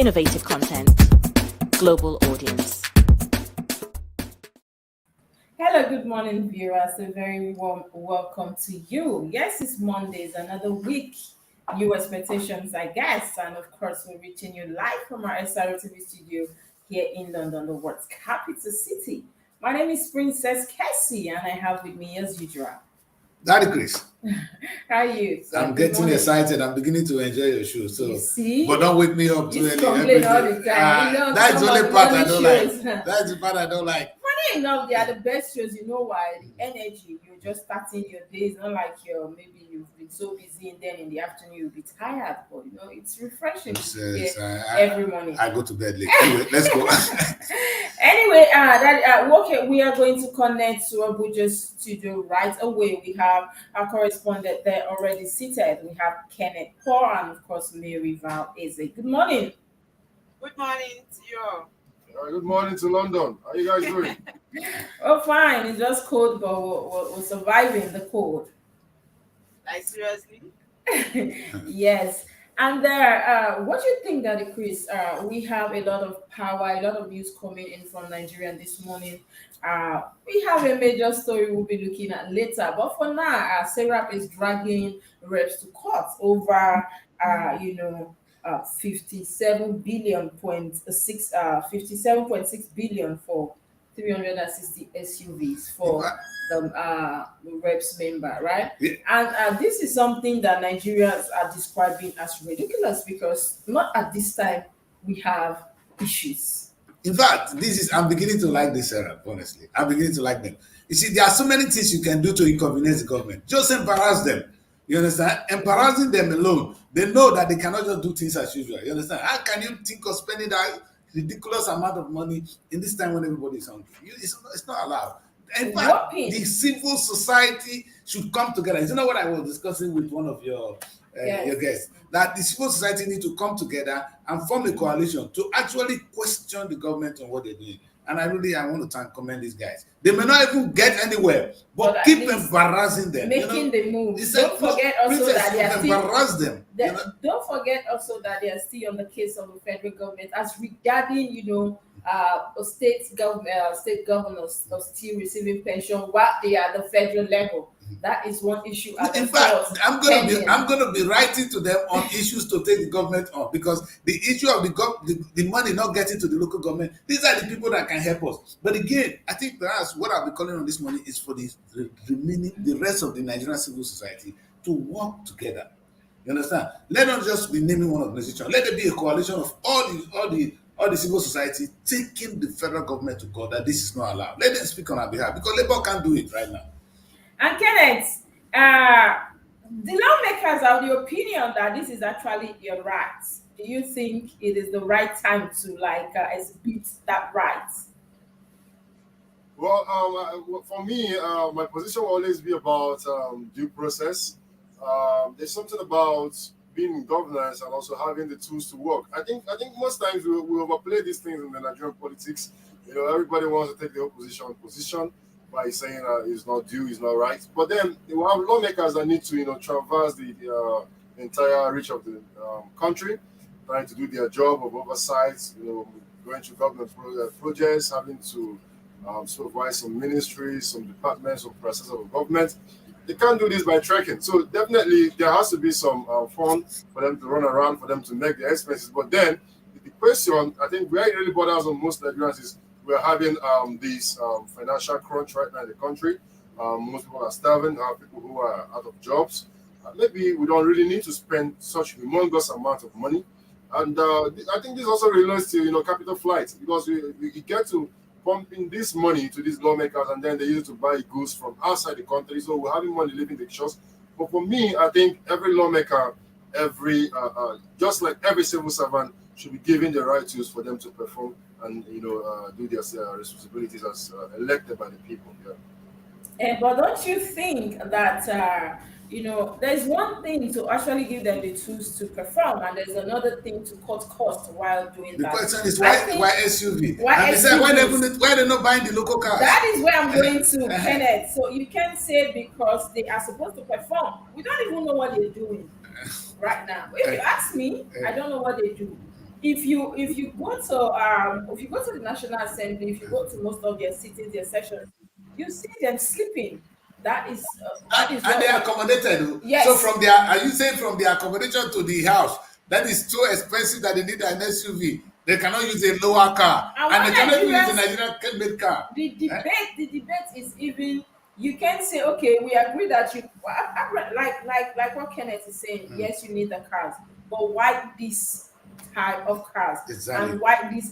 innovative content, global audience. Hello, good morning, viewers. A very warm welcome to you. Yes, it's Mondays, another week. New expectations, I guess. And of course, we're reaching you live from our SRTV studio here in London, the world's capital city. My name is Princess Kessy, and I have with me, as usual, Daddy Kris. how are you? So, I'm good getting morning. excited. I'm beginning to enjoy your show. So, You see? but don't wake me up You too complain early. all the time. You know, That's the some of only the part I morning don't shows. like. That's the part I don't like. Funny enough, they are the best shows. You know why? The energy. You're just starting your day. It's not like maybe you've been so busy and then in the afternoon you'll be tired. But it's refreshing to be here every morning. I go to bed late. Anyway, let's go. Anyway, okay, we are going to connect to Abuja's studio right away. We have our correspondent there already seated. We have Kenneth Paul and of course Mary Val Eze. Good morning. Good morning to you all. Good morning to London. How you guys doing? Oh, fine. It's just cold, but we're surviving the cold. Like seriously? Yes. And there, what do you think, Daddy Kris? We have a lot of power, a lot of news coming in from Nigeria this morning. We have a major story we'll be looking at later. But for now, Serap is dragging reps to court over, 57.6 billion for 360 SUVs for the reps member, right? Yeah. And this is something that Nigerians are describing as ridiculous because not at this time we have issues. In fact, I'm beginning to like this era, honestly. I'm beginning to like them. You see, there are so many things you can do to inconvenience the government. Just embarrass them. You understand? Embarrassing them alone. They know that they cannot just do things as usual. You understand? How can you think of spending that ridiculous amount of money in this time when everybody is hungry? It's not allowed. In fact, the civil society should come together. You know what I was discussing with one of your guests? That the civil society need to come together and form a coalition to actually question the government on what they're doing. And I want to commend these guys. They may not even get anywhere, but keep embarrassing them. Making the move. Don't forget also that they are embarrass them. Don't forget also that they are still on the case of the federal government as regarding, state governors are still receiving pension while they are at the federal level. That is one issue. In fact, I'm gonna be writing to them on issues to take the government on, because the issue of the money not getting to the local government, these are the people that can help us. But again, I think perhaps what I'll be calling on this morning is for the rest of the Nigerian civil society to work together. You understand? Let us just be naming one organization. Let there be a coalition of all the civil society taking the federal government to court that this is not allowed. Let them speak on our behalf, because Labour can't do it right now. And Kenneth, the lawmakers are of the opinion that this is actually your right. Do you think it is the right time to exhibit that right? Well, for me, my position will always be about due process. There's something about being in governance and also having the tools to work. I think most times we overplay these things in the Nigerian politics. Everybody wants to take the opposition position by saying it's not due, it's not right. But then we have lawmakers that need to, traverse the entire reach of the country, trying to do their job of oversight, going through government projects, having to supervise some ministries, some departments, some processes of government. They can't do this by trekking. So definitely there has to be some fun for them to run around, for them to make the expenses. But then the question, I think, where it really bothers on most Nigerians is we're having this financial crunch right now in the country. Most people are starving. There are people who are out of jobs. Maybe we don't really need to spend such humongous amount of money. And I think this also relates to capital flight, because we get to pump in this money to these lawmakers, and then they use it to buy goods from outside the country. So we're having money leaving the shores. But for me, I think every lawmaker, just like every civil servant, should be given the right tools for them to perform and do their responsibilities as elected by the people. Yeah. But don't you think that there's one thing to actually give them the tools to perform, and there's another thing to cut costs while doing that. The question is why SUV? Why they not buying the local cars? That is where I'm going to, Kenneth. So you can't say because they are supposed to perform. We don't even know what they're doing right now. If you ask me, I don't know what they do. if you go to the National Assembly, if you go to most of their sittings, their sessions, you see them sleeping. That is And they are what accommodated. Oh. So yes. from their, are you saying from the accommodation to the house, that is too expensive that they need an SUV? They cannot use a lower car, And and when they cannot even use a Nigerians Nigerian made car. Eh? the debate is even you can say okay, we agree that like what Kenneth is saying, yes, you need the cars, but why this type of cars, Exactly. and why these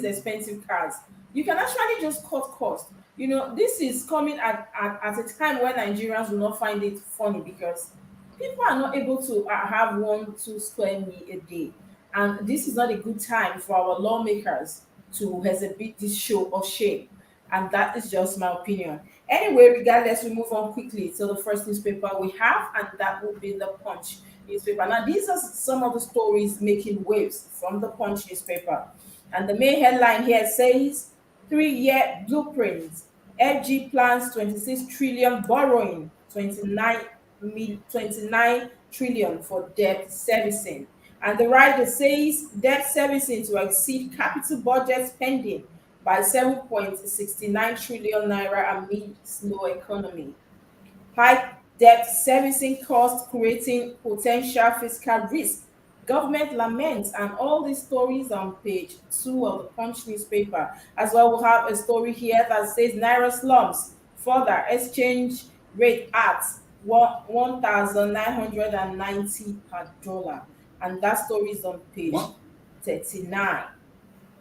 expensive cars? You can actually just cut cost. This is coming at a time when Nigerians will not find it funny because people are not able to have 1-2 square meal a day, and this is not a good time for our lawmakers to exhibit this show of shame. And that is just my opinion. Anyway, regardless, we move on quickly to the first newspaper we have, and that will be the Punch newspaper. Now, these are some of the stories making waves from the Punch newspaper. And the main headline here says 3-year blueprint. FG plans 26 trillion borrowing, 29 trillion for debt servicing. And the writer says debt servicing to exceed capital budget spending by 7.69 trillion naira amid slow economy. High debt servicing costs creating potential fiscal risk. Government laments, and all these stories on page 2 of the Punch newspaper. As well, we'll have a story here that says Naira slumps. Further, exchange rate at 1,990 per dollar. And that story is on page What? 39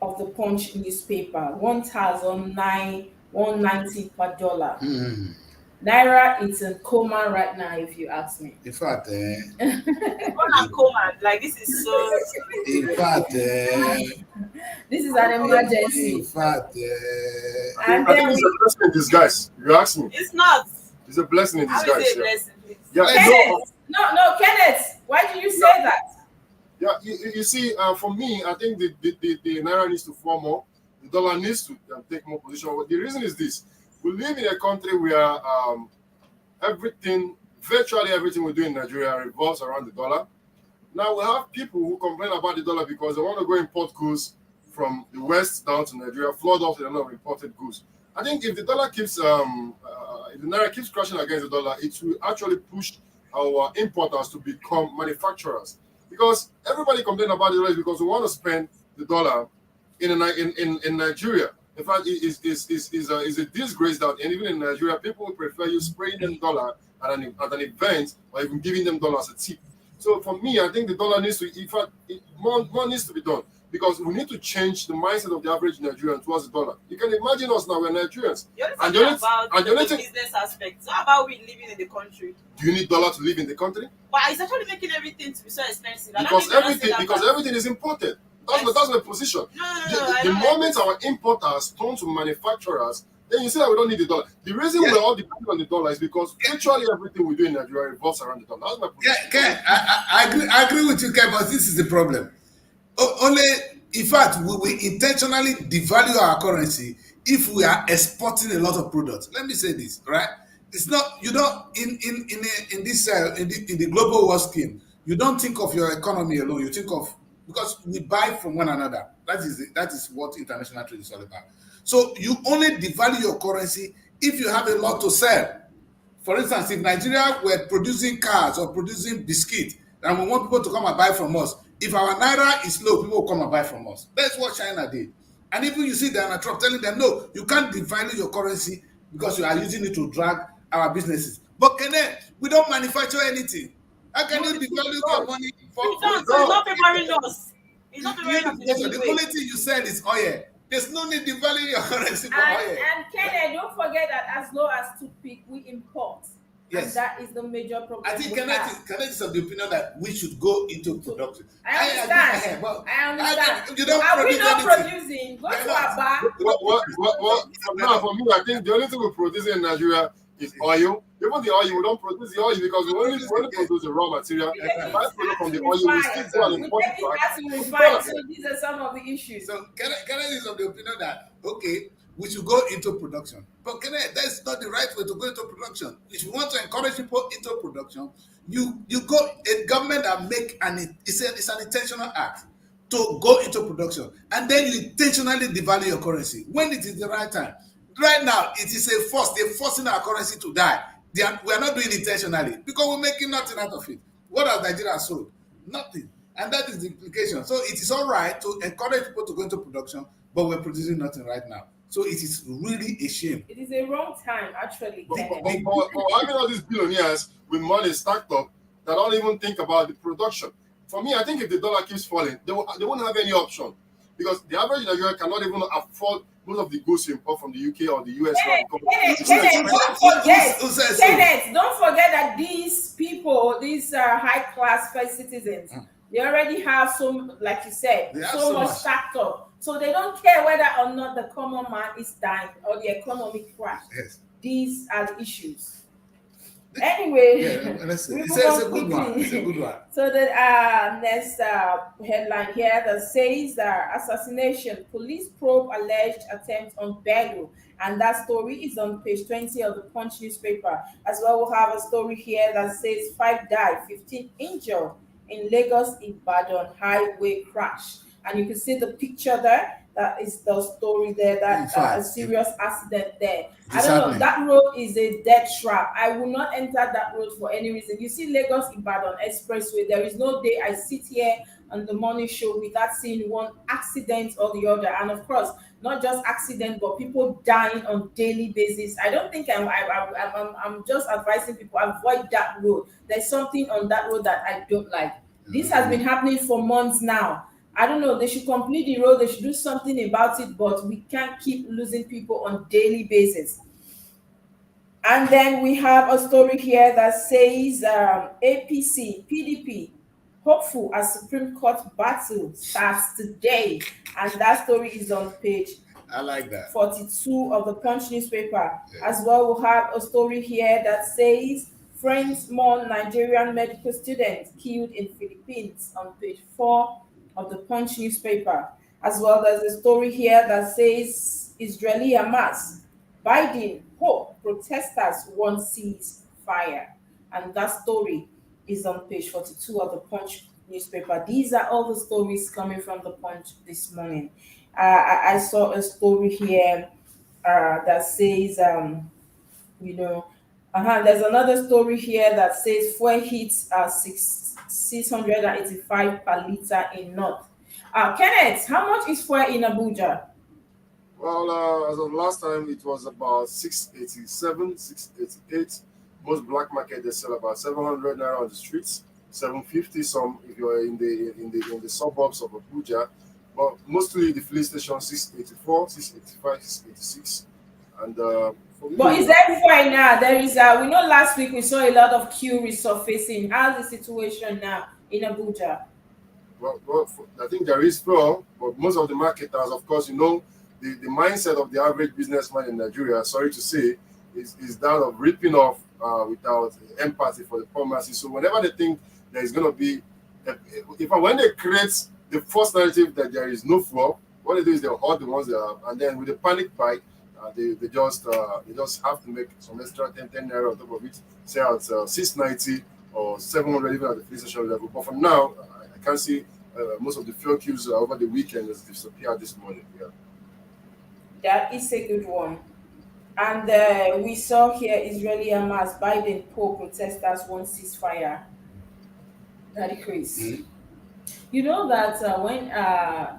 of the Punch newspaper. 1,190 per dollar. Naira is in coma right now, if you ask me. In fact, Coma. Like this is so. in fact, This is an in emergency. fact, And I then think it's we, a blessing in disguise. If you ask me, It's not. it's a blessing in I would disguise. say Yeah, blessing. Please. yeah, Kenneth, no, Kenneth, why did you say that? yeah. You see, for me, I think the naira needs to fall more. The dollar needs to take more position. But the reason is this: we live in a country where virtually everything we do in Nigeria revolves around the dollar. Now we have people who complain about the dollar because they want to go import goods from the west down to Nigeria, flood off the number of imported goods. I think if the dollar keeps, if the naira keeps crashing against the dollar, it will actually push our importers to become manufacturers. Because everybody complain about the dollar is because we want to spend the dollar in Nigeria. In fact, it's a disgrace that and even in Nigeria, people would prefer you spraying them dollar at an event or even giving them dollar as a tip. So for me, I think the dollar needs to, in fact, more needs to be done because we need to change the mindset of the average Nigerian towards the dollar. You can imagine us now, we're Nigerians. You're And talking the only- about and the the only thing- business aspect. So how about we living in the country? Do you need dollar to live in the country? But it's actually making everything to be so expensive. I don't Because think you understand everything that part. is imported. Yes. That's my position. No, I The don't moment our importers turn to manufacturers, then you see that we don't need the dollar. The reason we're all depending on the dollar is because virtually everything we do in Nigeria revolves around the dollar. That's my position. Ken, I agree with you, Ken, but this is the problem. Only, in fact, we intentionally devalue our currency if we are exporting a lot of products. Let me say this, right? It's not, in the global world scheme, you don't think of your economy alone. You think of, because we buy from one another. That is what international trade is all about. So you only devalue your currency if you have a lot to sell. For instance, if Nigeria were producing cars or producing biscuits, and we want people to come and buy from us, if our naira is low, people will come and buy from us. That's what China did. And even you see Donald Trump telling them, no, you can't devalue your currency because you are using it to drag our businesses. But Kenneth, we don't manufacture anything. How can you devalue your money for It's not, so it's not favoring us. It's not favoring us in the any way. only thing you sell is oil. There's no need to value your currency for And, oil. and Kenneth, don't forget that as low as toothpick, we import. Yes. And that is the major problem. I think we have. Kenneth is of the opinion that we should go into production. I understand. I understand. You don't Are we produce not anything. producing? Go We're to not. Aba. Now, for me, I think the only thing we produce in Nigeria is oil. Even the oil, we don't produce the oil because we only produce the raw material. We take The it byproduct from the to oil, we refine. still go and We import take it it back. as we refine. So these are some of the issues. So Kenneth is of the opinion that, okay, we should go into production. But Kenneth, that's not the right way to go into production. If you want to encourage people into production, you go a government that make it's an intentional act. to go into production, and then you intentionally devalue your currency when it is the right time. Right now, it is a force. They're forcing our currency to die. We are not doing it intentionally because we're making nothing out of it. What has Nigeria sold? Nothing. And that is the implication. So it is all right to encourage people to go into production, but we're producing nothing right now. So it is really a shame. It is a wrong time, actually, But, Kenneth. having all these billionaires with money stacked up that don't even think about the production. For me, I think if the dollar keeps falling, they won't have any option because the average Nigerian cannot even afford most of the goods you import from the UK or the US. Kenneth, don't forget that these people, these high-class first citizens, they already have so, like you said, so much stacked up. So they don't care whether or not the common man is dying or the economic crash. Yes. These are the issues. Anyway, it's a good one. It's a good one. So the next headline here that says assassination, police probe alleged attempt on Bello, and that story is on page 20 of the Punch newspaper. As well, we'll have a story here that says 5 died, 15 injured in Lagos Ibadan highway crash, and you can see the picture there. That is the story there. That a serious accident there. I don't know. That road is a death trap. I will not enter that road for any reason. You see Lagos Ibadan Expressway. There is no day I sit here on the morning show without seeing one accident or the other. And of course, not just accident, but people dying on daily basis. I don't think I'm just advising people avoid that road. There's something on that road that I don't like. This has been happening for months now. I don't know, they should complete the road, they should do something about it, but we can't keep losing people on daily basis. And then we have a story here that says APC, PDP, hopeful as Supreme Court battle starts today. And that story is on page 42 of the Punch newspaper. Yeah. As well, we'll have a story here that says friends mourn Nigerian medical students killed in Philippines on page 4 of the Punch newspaper. As well, there's a story here that says Israeli Hamas, Biden, hope protesters want ceasefire. And that story is on page 42 of the Punch newspaper. These are all the stories coming from the Punch this morning. I saw a story here that says, there's another story here that says fuel hits 685 per liter in North. Kenneth, how much is fuel in Abuja? Well, as of last time, it was about 687, 688. Most black market they sell about 700 naira on the streets, 750 some if you're in the suburbs of Abuja. But mostly the filling station 684, 685, 686, and. But is there fuel now? There is. We know last week we saw a lot of queue resurfacing. How's the situation now in Abuja? Well, I think there is fuel, but most of the marketers, of course, the mindset of the average businessman in Nigeria, sorry to say, is that of ripping off without empathy for the poor masses. So whenever they think there is going to be, when they create the false narrative that there is no fuel, what they do is they hoard the ones that are, and then with the panic buy. They just have to make some extra 10 naira on top of it, say at 690 or 700 even at the police station level. But for now, I can't see most of the fuel queues over the weekend has disappeared this morning. Yeah. That is a good one. And we saw here Israeli Hamas, Biden, Pope protesters want ceasefire. That is Kris. Mm-hmm. You know that when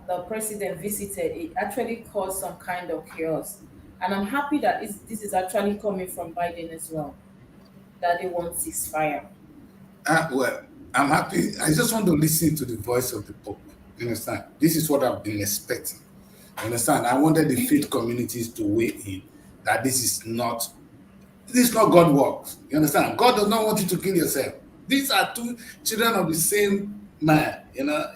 the president visited, it actually caused some kind of chaos. And I'm happy that this is actually coming from Biden as well, that they want ceasefire. Well, I'm happy. I just want to listen to the voice of the Pope. You understand? This is what I've been expecting. You understand? I wanted the faith communities to weigh in that this is not God works. You understand? God does not want you to kill yourself. These are two children of the same man.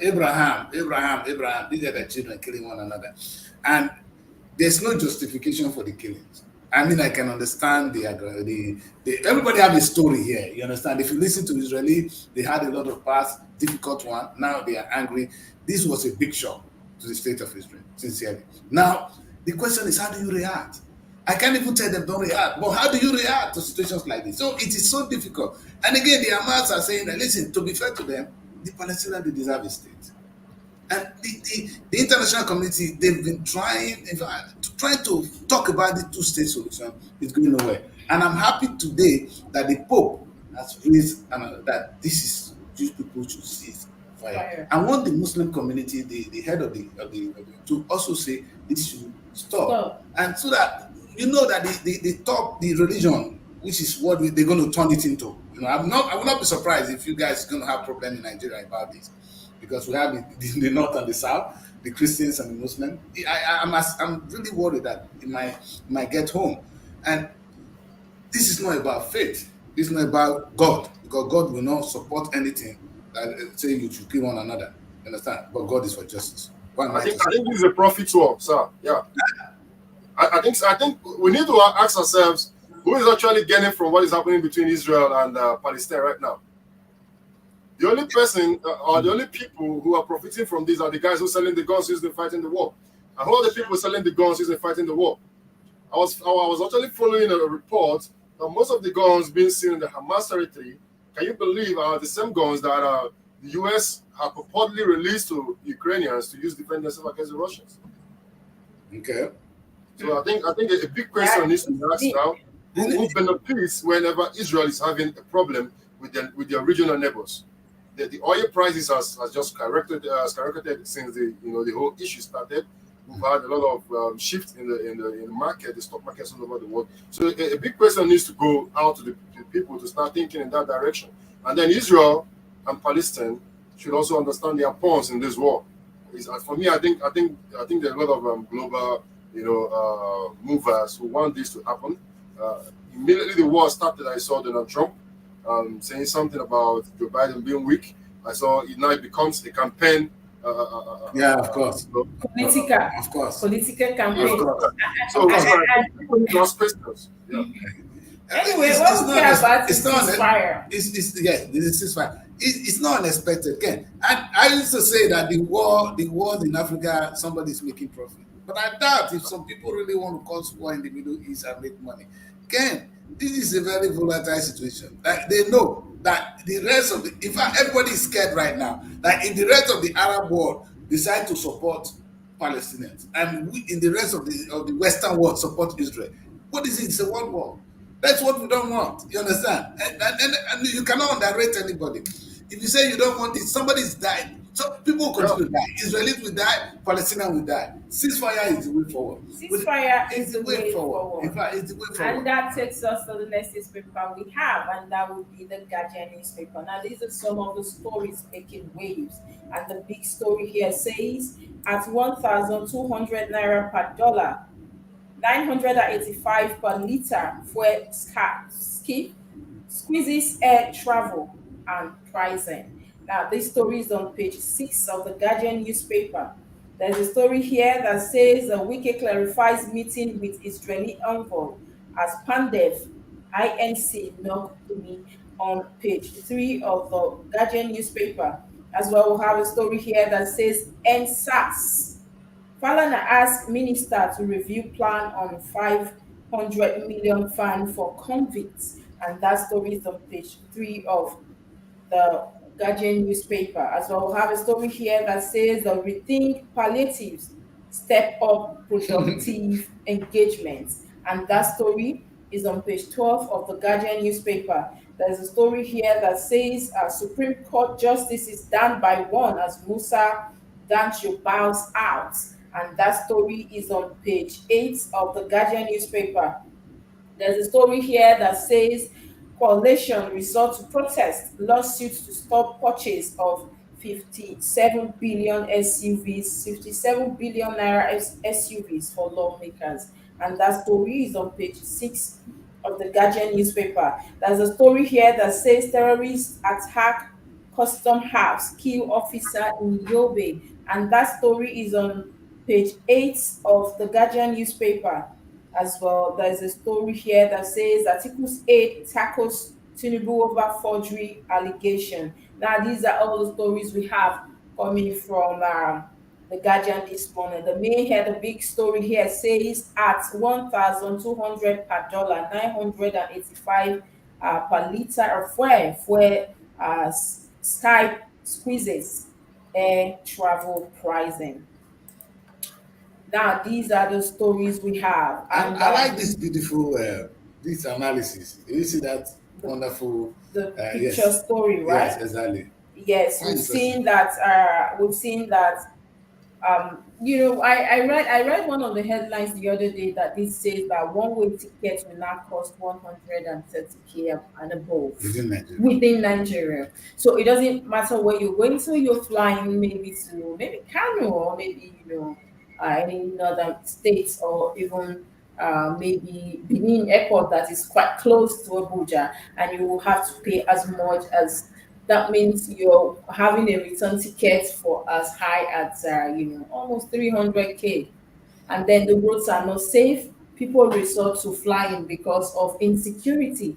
Abraham. These are the children killing one another. And there's no justification for the killings. I mean, I can understand everybody have a story here. You understand? If you listen to Israeli, they had a lot of past, difficult one. Now they are angry. This was a big shock to the state of Israel, sincerely. Now, the question is, how do you react? I can't even tell them don't react, but how do you react to situations like this? So it is so difficult. And again, the Hamas are saying that, listen, to be fair to them, the Palestinians, they deserve a state. And the international community, they've been trying, in fact, trying to talk about the two-state solution. It's going nowhere. And I'm happy today that the Pope has raised that this is these people should cease fire. Fire. I want the Muslim community, the head to also say this should stop, Stop. and so that you know that the top the religion, which is what they're going to turn it into. I will not be surprised if you guys are going to have problem in Nigeria about this, because we have the north and the south, the Christians and the Muslims. I'm really worried that it might get home, and this is not about faith. This is not about God, because God will not support anything that say you should kill one another. You understand? But God is for justice. What am I I to think say? I think this is a profit war, sir. Yeah. I think we need to ask ourselves who is actually gaining from what is happening between Israel and Palestine right now. The only person or the only people who are profiting from this are the guys who are selling the guns used in fighting the war. And who are the people selling the guns used in fighting the war? I was actually following a report that most of the guns being seen in the Hamas territory, can you believe, are the same guns that the US have purportedly released to Ukrainians to use to defend themselves against the Russians? Okay. So I think a big question needs to be asked now: who benefits whenever Israel is having a problem with their regional neighbors? The oil prices has just skyrocketed since the whole issue started. We've had a lot of shifts in the market, the stock markets all over the world. So a big question needs to go out to the people to start thinking in that direction. And then Israel and Palestine should also understand their pawns in this war. For me, I think there's a lot of global movers who want this to happen. Immediately the war started, I saw Donald Trump saying something about Joe Biden being weak. I saw it now becomes a campaign. Yeah, of course. Political. Of course. Political Of campaign. course. So Of course. people need to ask questions. Yeah. Anyway, what we care about is ceasefire. This is fine. It's not unexpected, Ken. And I used to say that the wars in Africa, somebody's making profit. But I doubt if some people really want to cause war in the Middle East and make money. Ken, this is a very volatile situation. Like they know that the rest of in fact, everybody is scared right now. Like in the rest of the Arab world, decide to support Palestinians, and we in the rest of the Western world support Israel. What is it? It's a world war. That's what we don't want. You understand? And you cannot underrate anybody. If you say you don't want it, somebody's died. So people will continue to die. Israelis will die, Palestinians will die. Ceasefire is the way forward. Ceasefire is the way forward. In fact, it's the way forward. And that takes us to the next newspaper we have, and that would be the Guardian newspaper. Now, these are some of the stories making waves. And the big story here says at 1,200 naira per dollar, 985 per liter fuel skip squeezes air travel and pricing. Now, this story is on page 6 of the Guardian newspaper. There's a story here that says the Wiki clarifies meeting with Israeli envoy as Pandev INC knocked to me on page 3 of the Guardian newspaper. As well, we have a story here that says NSAS. Falana asked minister to review plan on 500 million fund for convicts, and that story is on page 3 of the Guardian newspaper. As well, we have a story here that says the rethink palliatives step up productive engagement, and that story is on page 12 of the Guardian newspaper. There's a story here that says Supreme Court Justice is down by one as Musa Dancho bows out, and that story is on page 8 of the Guardian newspaper. There's a story here that says coalition resort to protest lawsuits to stop purchase of 57 billion SUVs, 57 billion naira SUVs for lawmakers. And that story is on page 6 of the Guardian newspaper. There's a story here that says terrorists attack custom house, kill officer in Yobe. And that story is on page 8 of the Guardian newspaper as well. There's a story here that says Articles 8 tackles Tinubu over forgery allegation. Now, these are all the stories we have coming from the Guardian this morning. The main head, the big story here says at 1,200 per dollar, 985 per liter of fuel, Skype squeezes air travel pricing. Now, these are the stories we have, and I like this beautiful this analysis. You see that the, wonderful the picture yes, story, yes, right? exactly. Yes, Quite we've interesting. seen that. We've seen that. I read one of the headlines the other day that it says that one-way tickets will now cost 130K and above Within Nigeria. within Nigeria. So it doesn't matter where you're going to. You're flying maybe Kano, or maybe any northern states, or even maybe Benin Airport that is quite close to Abuja, and you will have to pay as much as that. Means you're having a return ticket for as high as almost 300K, and then the roads are not safe. People resort to flying because of insecurity,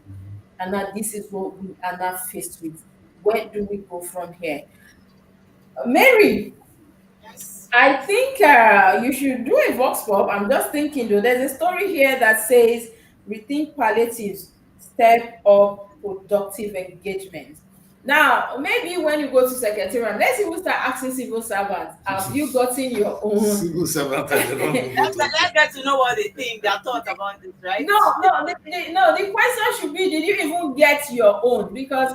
and now this is what we are now faced with. Where do we go from here? Mary, Yes. I think you should do a vox pop. I'm just thinking though. There's a story here that says rethink palliatives, step up productive engagement. Now, maybe when you go to secretariat, let's even start asking civil servants, have you gotten your own? Civil servant at the wrong Let's vote. let's get to know what they think, their thought about this, right? No, the question should be, did you even get your own? Because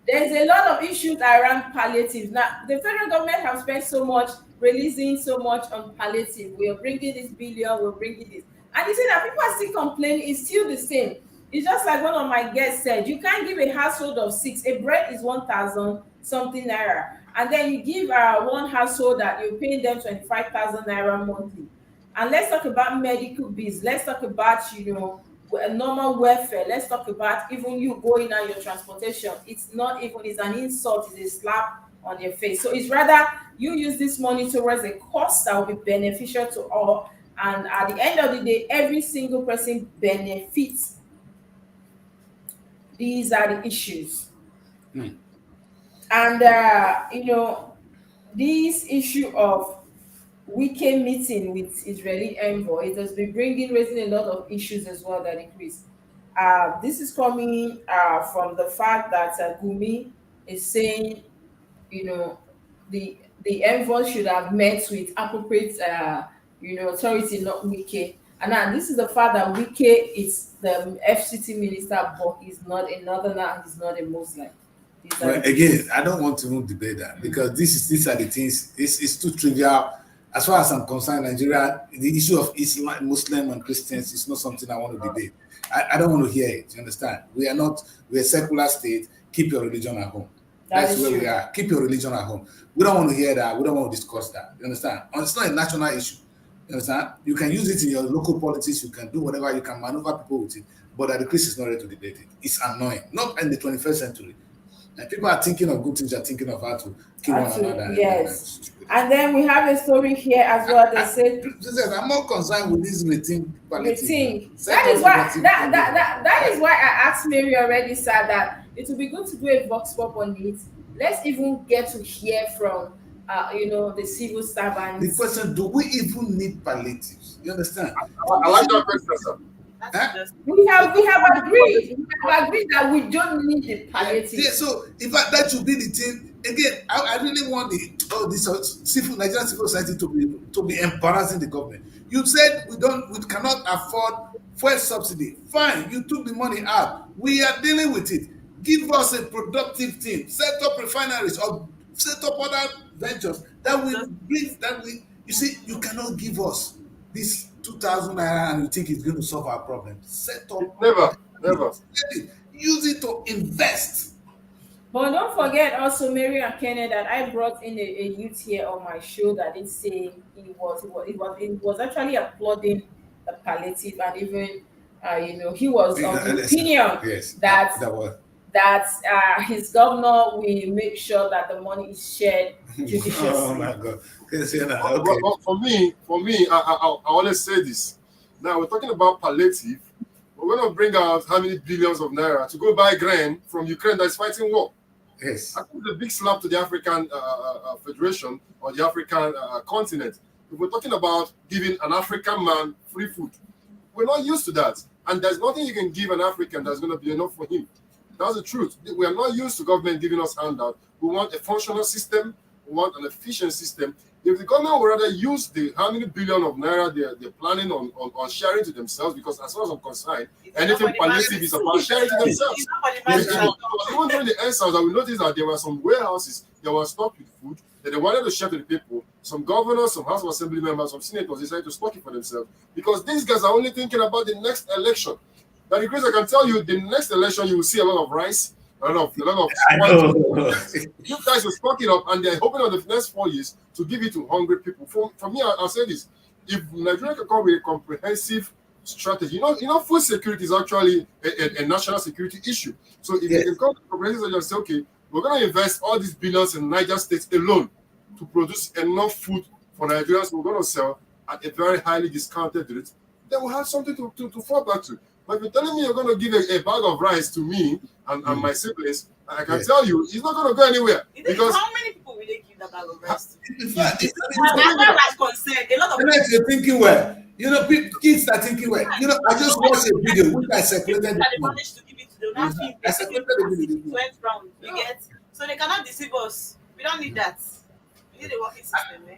there's a lot of issues around palliative. Now, the federal government have spent so much, releasing so much on palliative. We are bringing this billion, we're bringing this. And you see that people are still complaining, it's still the same. It's just like one of my guests said, you can't give a household of six. A bread is 1,000 something naira. And then you give one household that you're paying them 25,000 naira monthly. And let's talk about medical bills. Let's talk about, normal welfare. Let's talk about even you going on your transportation. It's not even, it's an insult, it's a slap on your face. So it's rather you use this money towards a cost that will be beneficial to all. And at the end of the day, every single person benefits. These are the issues. Hmm. And, this issue of weekend meeting with Israeli envoy, it has been raising a lot of issues as well that increase. This is coming from the fact that Gumi is saying, you know, the envoy should have met with appropriate, authority, not Wike. And now this is the fact that Wike is the FCT minister, but he's not a northerner, he's not a Muslim. These are Well, the again, issues. I don't want to even debate that because these are the things. It's too trivial. As far as I'm concerned, Nigeria, the issue of Islam, Muslim, and Christians is not something I want to debate. I don't want to hear it. You understand? We're a secular state. Keep your religion at home. That That's is where true. we are. Keep your religion at home. We don't want to hear that. We don't want to discuss that. You understand? And it's not a national issue. You understand? You can use it in your local politics. You can do whatever. You can maneuver people with it. But that the Christ is not ready to debate it. It's annoying. Not in the 21st century. And people are thinking of good things. Are thinking of how to kill one another. Absolutely, yes. And then we have a story here as well that said I'm more concerned with this rating quality. rethink. Set up productive That is why I asked Mary already, said that it would be good to do a vox pop on it. Let's even get to hear from the civil The servants. question: do we even need palliatives? You understand? I like that question, sir. That's Huh? just We have agreed that we don't need the palliative. Yeah, so in fact, that should be the thing. Again, I really want this civil Nigerian civil society to be embarrassing the government. You said we cannot afford fuel subsidy. Fine, you took the money out. We are dealing with it. Give us a productive team. Set up refineries or set up other ventures that will bring that we. You see, you cannot give us this 2,000 naira and you think it's going to solve our problem. Set up. Never. Use it to invest. But don't forget also, Mary and Kenneth, that I brought in a youth here on my show that is saying he was actually applauding the palliative, and even he was of the opinion Yes, that that was. his governor will make sure that the money is shared judiciously. Oh my God. Yes, yeah, now, But, okay. but for me, I always say this. Now we're talking about palliative. We're going to bring out how many billions of naira to go buy grain from Ukraine that is fighting war. Yes. I think it's a big slap to the African Federation or the African continent. If we're talking about giving an African man free food, we're not used to that. And there's nothing you can give an African that's going to be enough for him. That's the truth. We are not used to government giving us handout. We want a functional system. want an efficient system. If the government would rather use the how many billion of naira they're planning on sharing to themselves, because as far as I'm concerned, anything palliative is about sharing to themselves. Even during the EndSARS, we noticed that there were some warehouses that were stocked with food that they wanted to share to the people. Some governors, some House of Assembly members, some senators decided to stock it for themselves because these guys are only thinking about the next election. Now, Kris, I can tell you, the next election you will see a lot of rice, a lot of. I know. You guys will stock it up, and they're hoping on the next 4 years to give it to hungry people. For me, I'll say this: if Nigeria can come with a comprehensive strategy, food security is actually a national security issue. So if they can come to a comprehensive strategy and say, okay, we're going to invest all these billions in Niger State alone to produce enough food for Nigerians, we're going to sell at a very highly discounted rate, then we'll have something to fall back to. But if you're telling me you're going to give a bag of rice to me and my siblings, I can tell you it's not going to go anywhere. Because how many people will they give that bag of rice to? In fact, Concerned, a lot of you're thinking well. Kids are thinking well. I just watched a video which I circulated. they managed to give it to them. I circulated the video. Went round. You get? So they cannot deceive us. We don't need that. We need a working system, eh?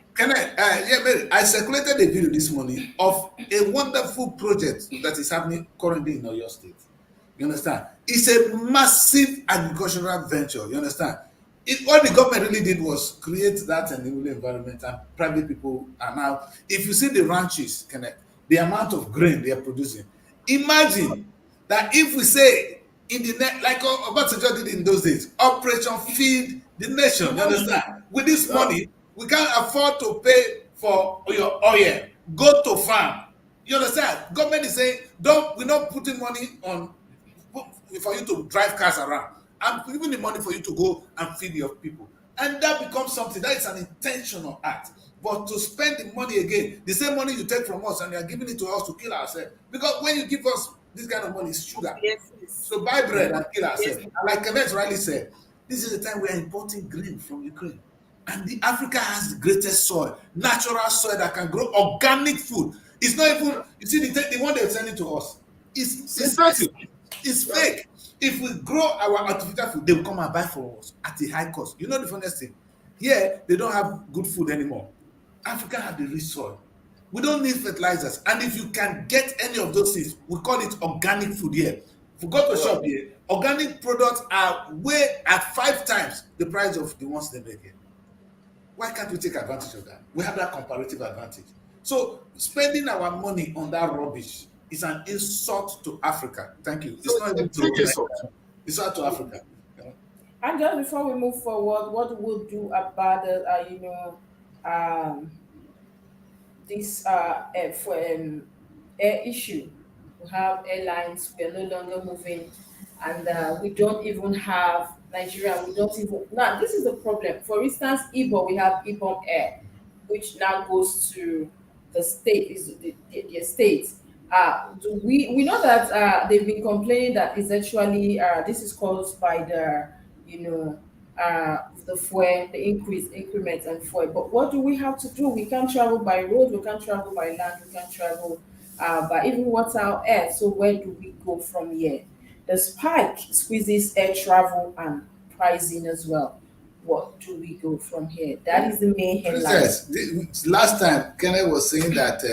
I circulated a video this morning of a wonderful project that is happening currently in Oyo State. You understand? It's a massive agricultural venture. You understand? What the government really did was create that enabling environment, and private people are now. If you see the ranches, the amount of grain they are producing, imagine that if we say in the net, like Obasanjo did in those days, Operation Feed the Nation. You understand? With this money, we can't afford to pay for your oil. Go to farm. You understand? Government is saying, we're not putting money on for you to drive cars around. I'm giving the money for you to go and feed your people. And that becomes something that is an intentional act. But to spend the money again, the same money you take from us and you are giving it to us to kill ourselves. Because when you give us this kind of money, it's sugar. Yes. So buy bread and kill ourselves. Yes. Like Kenneth rightly said, this is the time we are importing grain from Ukraine. And Africa has the greatest soil, natural soil that can grow organic food. It's not even, you see, the one they're sending to us, it's fake. If we grow our artificial food, they will come and buy for us at a high cost. You know the funniest thing? Here, they don't have good food anymore. Africa have the rich soil. We don't need fertilizers. And if you can get any of those things, we call it organic food here. If you go to a shop here, organic products are way at 5 times the price of the ones they make here. Why can't we take advantage of that? We have that comparative advantage. So spending our money on that rubbish is an insult to Africa. Thank you. It's not even to Africa. It's not to Africa. And just before we move forward, what we'll do about this air issue? We have airlines. We are no longer moving, and we don't even have Nigeria. We don't even now. This is the problem. For instance, Igbo, we have Ibom Air, which now goes to the state. Is the state. We know that they've been complaining that it's actually this is caused by the fuel, the increment and fuel. But what do we have to do? We can't travel by road, we can't travel by land, we can't travel by even water or air. So where do we go from here? The spike squeezes air travel and pricing as well. What do we go from here? That is the main headline. Yes, last time Kenneth was saying that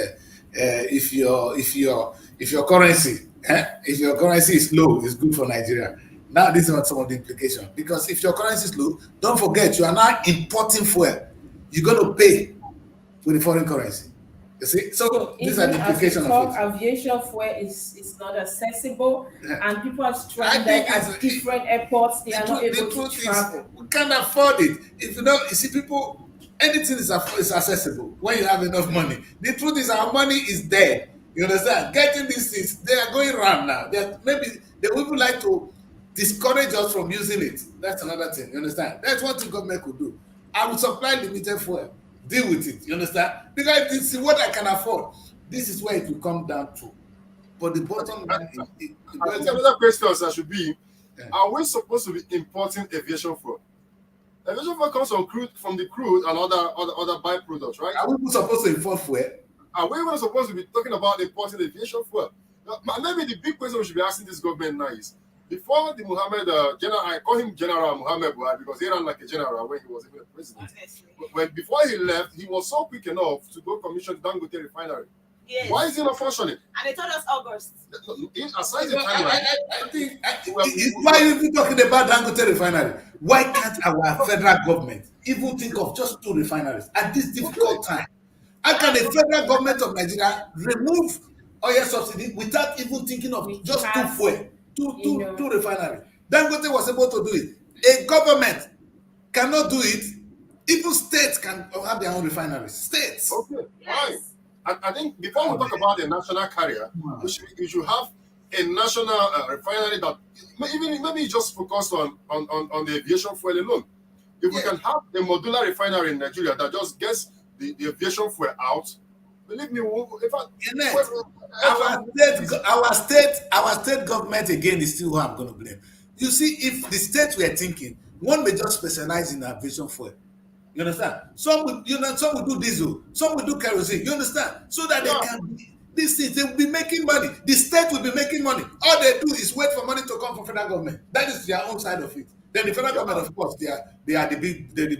if your currency is low, it's good for Nigeria. Now this is not some of the implication, because if your currency is low, don't forget you are now importing fuel. You're going to pay with the foreign currency. You see, so these are the implications of it. Aviation fuel is not accessible, and people are stranded at different airports. They are not able to travel. We can't afford it. If you see, people, anything is accessible when you have enough money. The truth is, our money is there. You understand? Getting these things, they are going around now. Maybe they would like to discourage us from using it. That's another thing. You understand? That's what the government could do. I will supply limited fuel. Deal with it. You understand? Because this is what I can afford. This is where it will come down to. But the bottom line is... I think another question should be, are we supposed to be importing aviation fuel? Aviation fuel comes from the crude and other byproducts, right? Are we supposed to import fuel? Are we even supposed to be talking about importing aviation fuel? Maybe the big question we should be asking this government now is, before the Muhammad general, I call him General Muhammad Buhari because he ran like a general when he was even a president. When before he left, he was so quick enough to go commission Dangote refinery. Yes. Why is it not functioning? And they told us August. Aside the timeline, I think why are you talking about Dangote refinery? Why can't our federal government even think of just 2 refineries at this difficult time? How can the federal government of Nigeria remove oil subsidy without even thinking of just 2 fuel, two refineries? Dangote was able to do it. A government cannot do it. Even states can have their own refineries. States. Okay. Yes. I think before we talk about a national carrier, we should have a national refinery that maybe just focus on the aviation fuel alone. If we can have a modular refinery in Nigeria that just gets the aviation fuel out, believe me, in fact, our state government again is still who I'm going to blame. You see, if the states were thinking, one may just specialize in aviation fuel. You understand? Some will do diesel, some will do kerosene. You understand? So that they can these things, they will be making money. The state will be making money. All they do is wait for money to come from federal government. That is their own side of it. Then the federal government, of course, they are the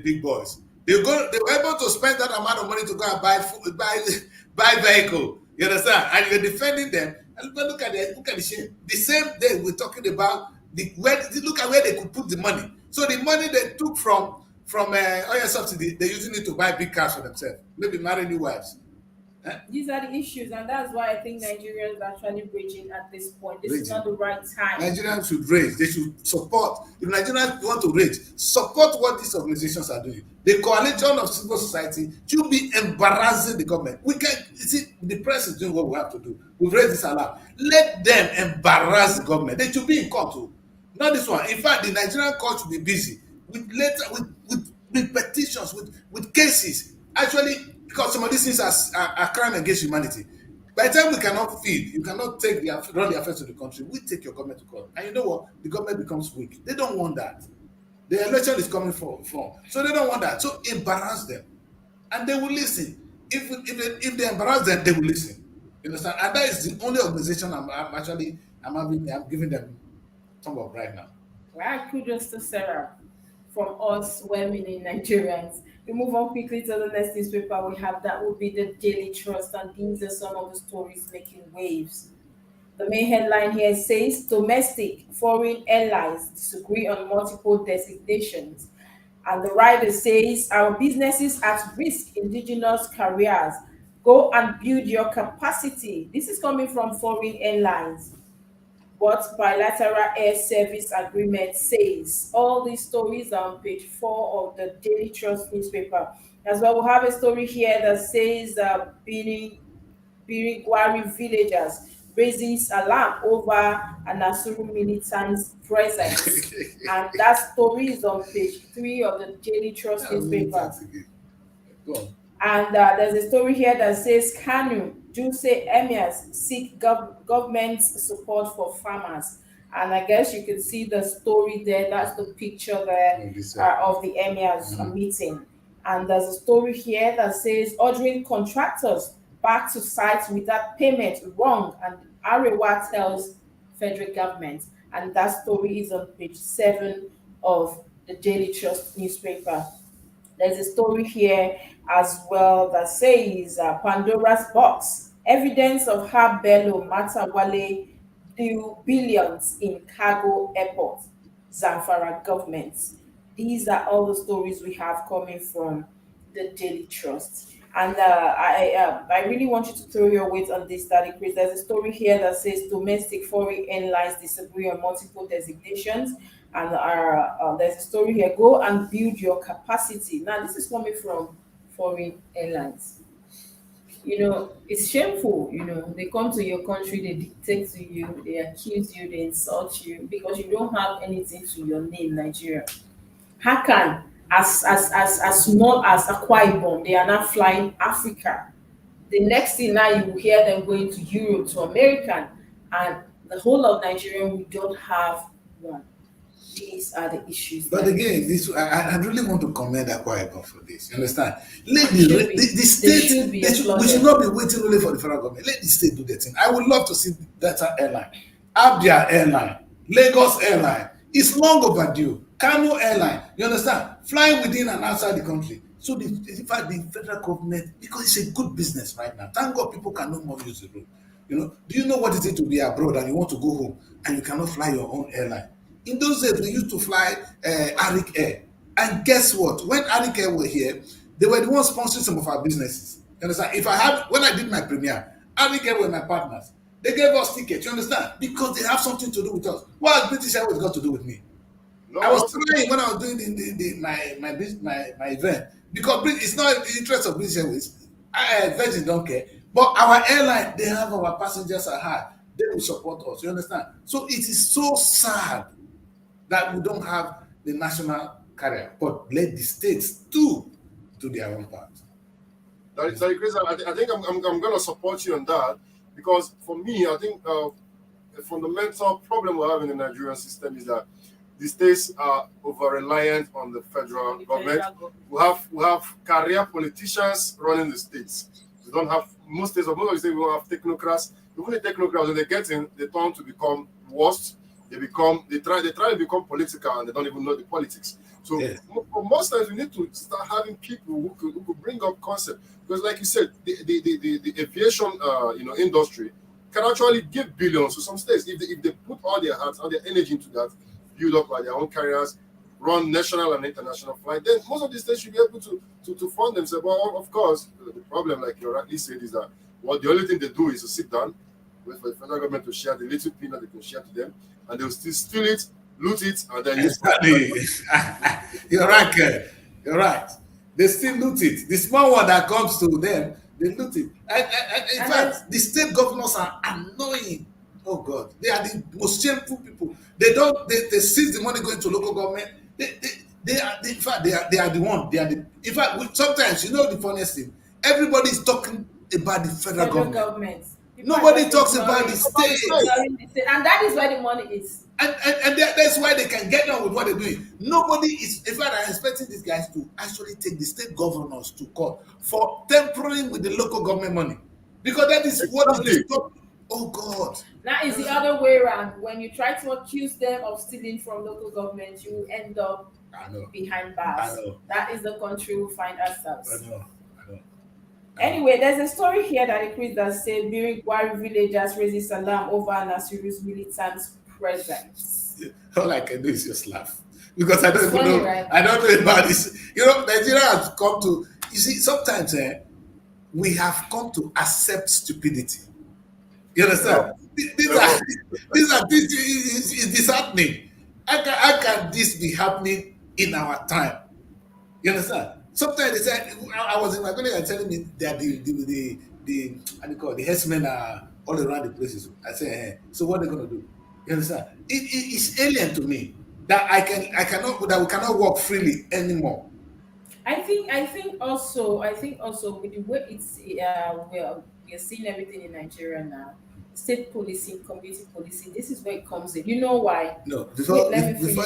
big boys. They were able to spend that amount of money to go and buy vehicle. You understand? And you're defending them. And look at the shame. The same day we're talking about look at where they could put the money. So the money they took from oil subsidy, they're using it to buy big cars for themselves, maybe marry new wives. These are the issues, and that's why I think Nigerians are actually raging at this point. This is not the right time. Nigerians should rage. They should support. If Nigerians want to rage, support what these organizations are doing. The coalition of civil society should be embarrassing the government. We can see the press is doing what we have to do. We've raised this alarm. Let them embarrass the government. They should be in court too. Not this one. In fact, the Nigerian court should be busy with petitions, with cases. Actually, because some of these things are crime against humanity. By the time we cannot feed, you cannot run the affairs of the country, we take your government to court. And you know what? The government becomes weak. They don't want that. The election is coming from. So they don't want that. So embarrass them. And they will listen. If they embarrass them, they will listen. You understand? And that is the only organization I'm giving them some of right now. Well, kudos to Sarah from us well-meaning Nigerians. We move on quickly to the next newspaper we have. That will be the Daily Trust, and these are some of the stories making waves. The main headline here says domestic foreign airlines disagree on multiple designations. And the writer says our businesses at risk, indigenous careers. Go and build your capacity. This is coming from foreign airlines. What bilateral air service agreement says. All these stories are on page 4 of the Daily Trust newspaper. As well, we have a story here that says Birigwari villagers raises alarm over an Asuru militant's presence. And that story is on page 3 of the Daily Trust newspaper. Go on. And there's a story here that says Kanu, Juse emirs seek government support for farmers. And I guess you can see the story there. That's the picture there of the emirs meeting. And there's a story here that says ordering contractors back to sites without payment wrong. And Arewa tells federal government. And that story is on page 7 of the Daily Trust newspaper. There's a story here as well that says Pandora's box, evidence of how Bello Matawale do billions in cargo airport, Zamfara government. These are all the stories we have coming from the Daily Trust. And I really want you to throw your weight on this, Daddy Kris. There's a story here that says domestic foreign airlines disagree on multiple designations. And there's a story here, go and build your capacity. Now, this is coming from foreign airlines. It's shameful. They come to your country, they dictate to you, they accuse you, they insult you because you don't have anything to your name, Nigeria. How can, as small as Akwa Ibom, they are not flying Africa? The next thing now you will hear them going to Europe, to American, and the whole of Nigeria, we don't have one. These are the issues. But again, I really want to commend Akwa Ibom for this. You understand? Let the state. We should not be waiting only for the federal government. Let the state do their thing. I would love to see Delta Airline, Abia Airline. Lagos Airline is long overdue. Kano Airline, you understand? Flying within and outside the country. So in fact, the federal government, because it's a good business right now. Thank God people can no more use the road. Do you know what it is to be abroad and you want to go home and you cannot fly your own airline? In those days, we used to fly Arik Air. And guess what? When Arik Air were here, they were the ones sponsoring some of our businesses. You understand? When I did my premiere, Arik Air were my partners. They gave us tickets, you understand? Because they have something to do with us. What has British Airways got to do with me? No, I was trying when I was doing my event, because it's not the interest of British Airways. Virgin don't care. But our airline, they have our passengers at heart. They will support us, you understand? So it is so sad that we don't have the national carrier, but let the states do their own part. Sorry, Kris, I think I'm going to support you on that, because for me, I think the fundamental problem we have in the Nigerian system is that the states are over-reliant on the federal government. We have career politicians running the states. We don't have most of the states. We don't have technocrats. Even the technocrats, when they get in, they turn to become worse. They try to become political, and they don't even know the politics. So most times we need to start having people who could bring up concept, because, like you said, the aviation industry can actually give billions to some states if they put all their hearts, all their energy into that, build up like their own carriers, run national and international flight. Then most of these states should be able to fund themselves. Well, of course, the problem, like you rightly said, is that the only thing they do is to sit down, wait for the federal government to share the little peanut they can share to them, and they'll still steal it, loot it, and then You're right, Ken. You're right. They still loot it. The small one that comes to them, they loot it. In fact, the state governors are annoying. Oh God, they are the most shameful people. They seize the money going to local government. They are the one. In fact, sometimes, the funniest thing, everybody is talking about the federal government. Nobody talks about the state. And that is where the money is. And that's why they can get on with what they're doing. Nobody is, in fact, I'm expecting these guys to actually take the state governors to court for tampering with the local government money. Because that is what is stopping. Oh God. That is the other way around. When you try to accuse them of stealing from local government, you end up behind bars. That is the country we find ourselves. I know. Anyway, there's a story here that Kris that said Birigwari villagers raises alarm over Nasiru's militant presence. All I can do is just laugh, because I don't even know. Right? I don't know about this. Nigeria has come to. You see, sometimes we have come to accept stupidity. You understand? These are disheartening. How can this be happening in our time? You understand? Sometimes they say, I was in my colleague and telling me that the herdsmen are all around the places. I say, hey, so what are they going to do? You understand? It's alien to me that we cannot walk freely anymore. I think also with the way it's we are seeing everything in Nigeria now. State policing, community policing. This is where it comes in. You know why? No, before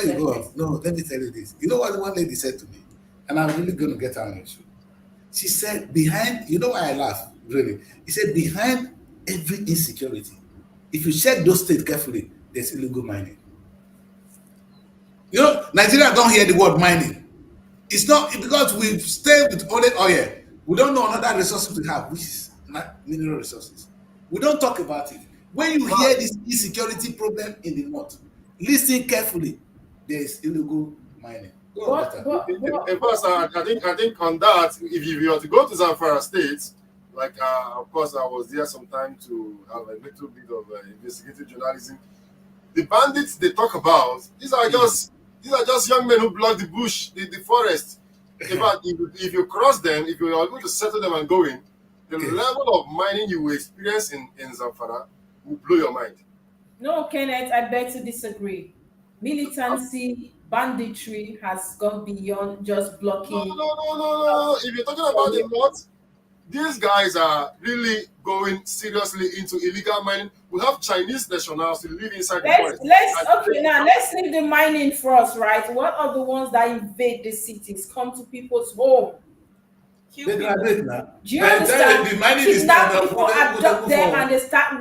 you go on, no, let me tell you this. You know what one lady said to me, and I'm really going to get her on the show. She said, behind, you know why I laugh, really? He said, behind every insecurity, if you check those states carefully, there's illegal mining. Nigeria don't hear the word mining. It's not because we've stayed with only oil. We don't know another resources we have, which is not mineral resources. We don't talk about it. When you hear this insecurity problem in the north, listen carefully. There is illegal mining. I think on that, if you were to go to Zamfara State, like of course I was there sometime to have a little bit of investigative journalism. The bandits they talk about, these are just young men who block the bush, the forest. In fact, if you cross them, if you are going to settle them and go in, the level of mining you will experience in Zamfara will blow your mind. No, Kenneth, I beg to disagree. Militancy, banditry has gone beyond just blocking. No. If you're talking about the north, these guys are really going seriously into illegal mining. We have Chinese nationals who live inside the forest. Let's leave the mining first, right? What are the ones that invade the cities, come to people's home? Do you understand? Kidnap people, abduct them, and they start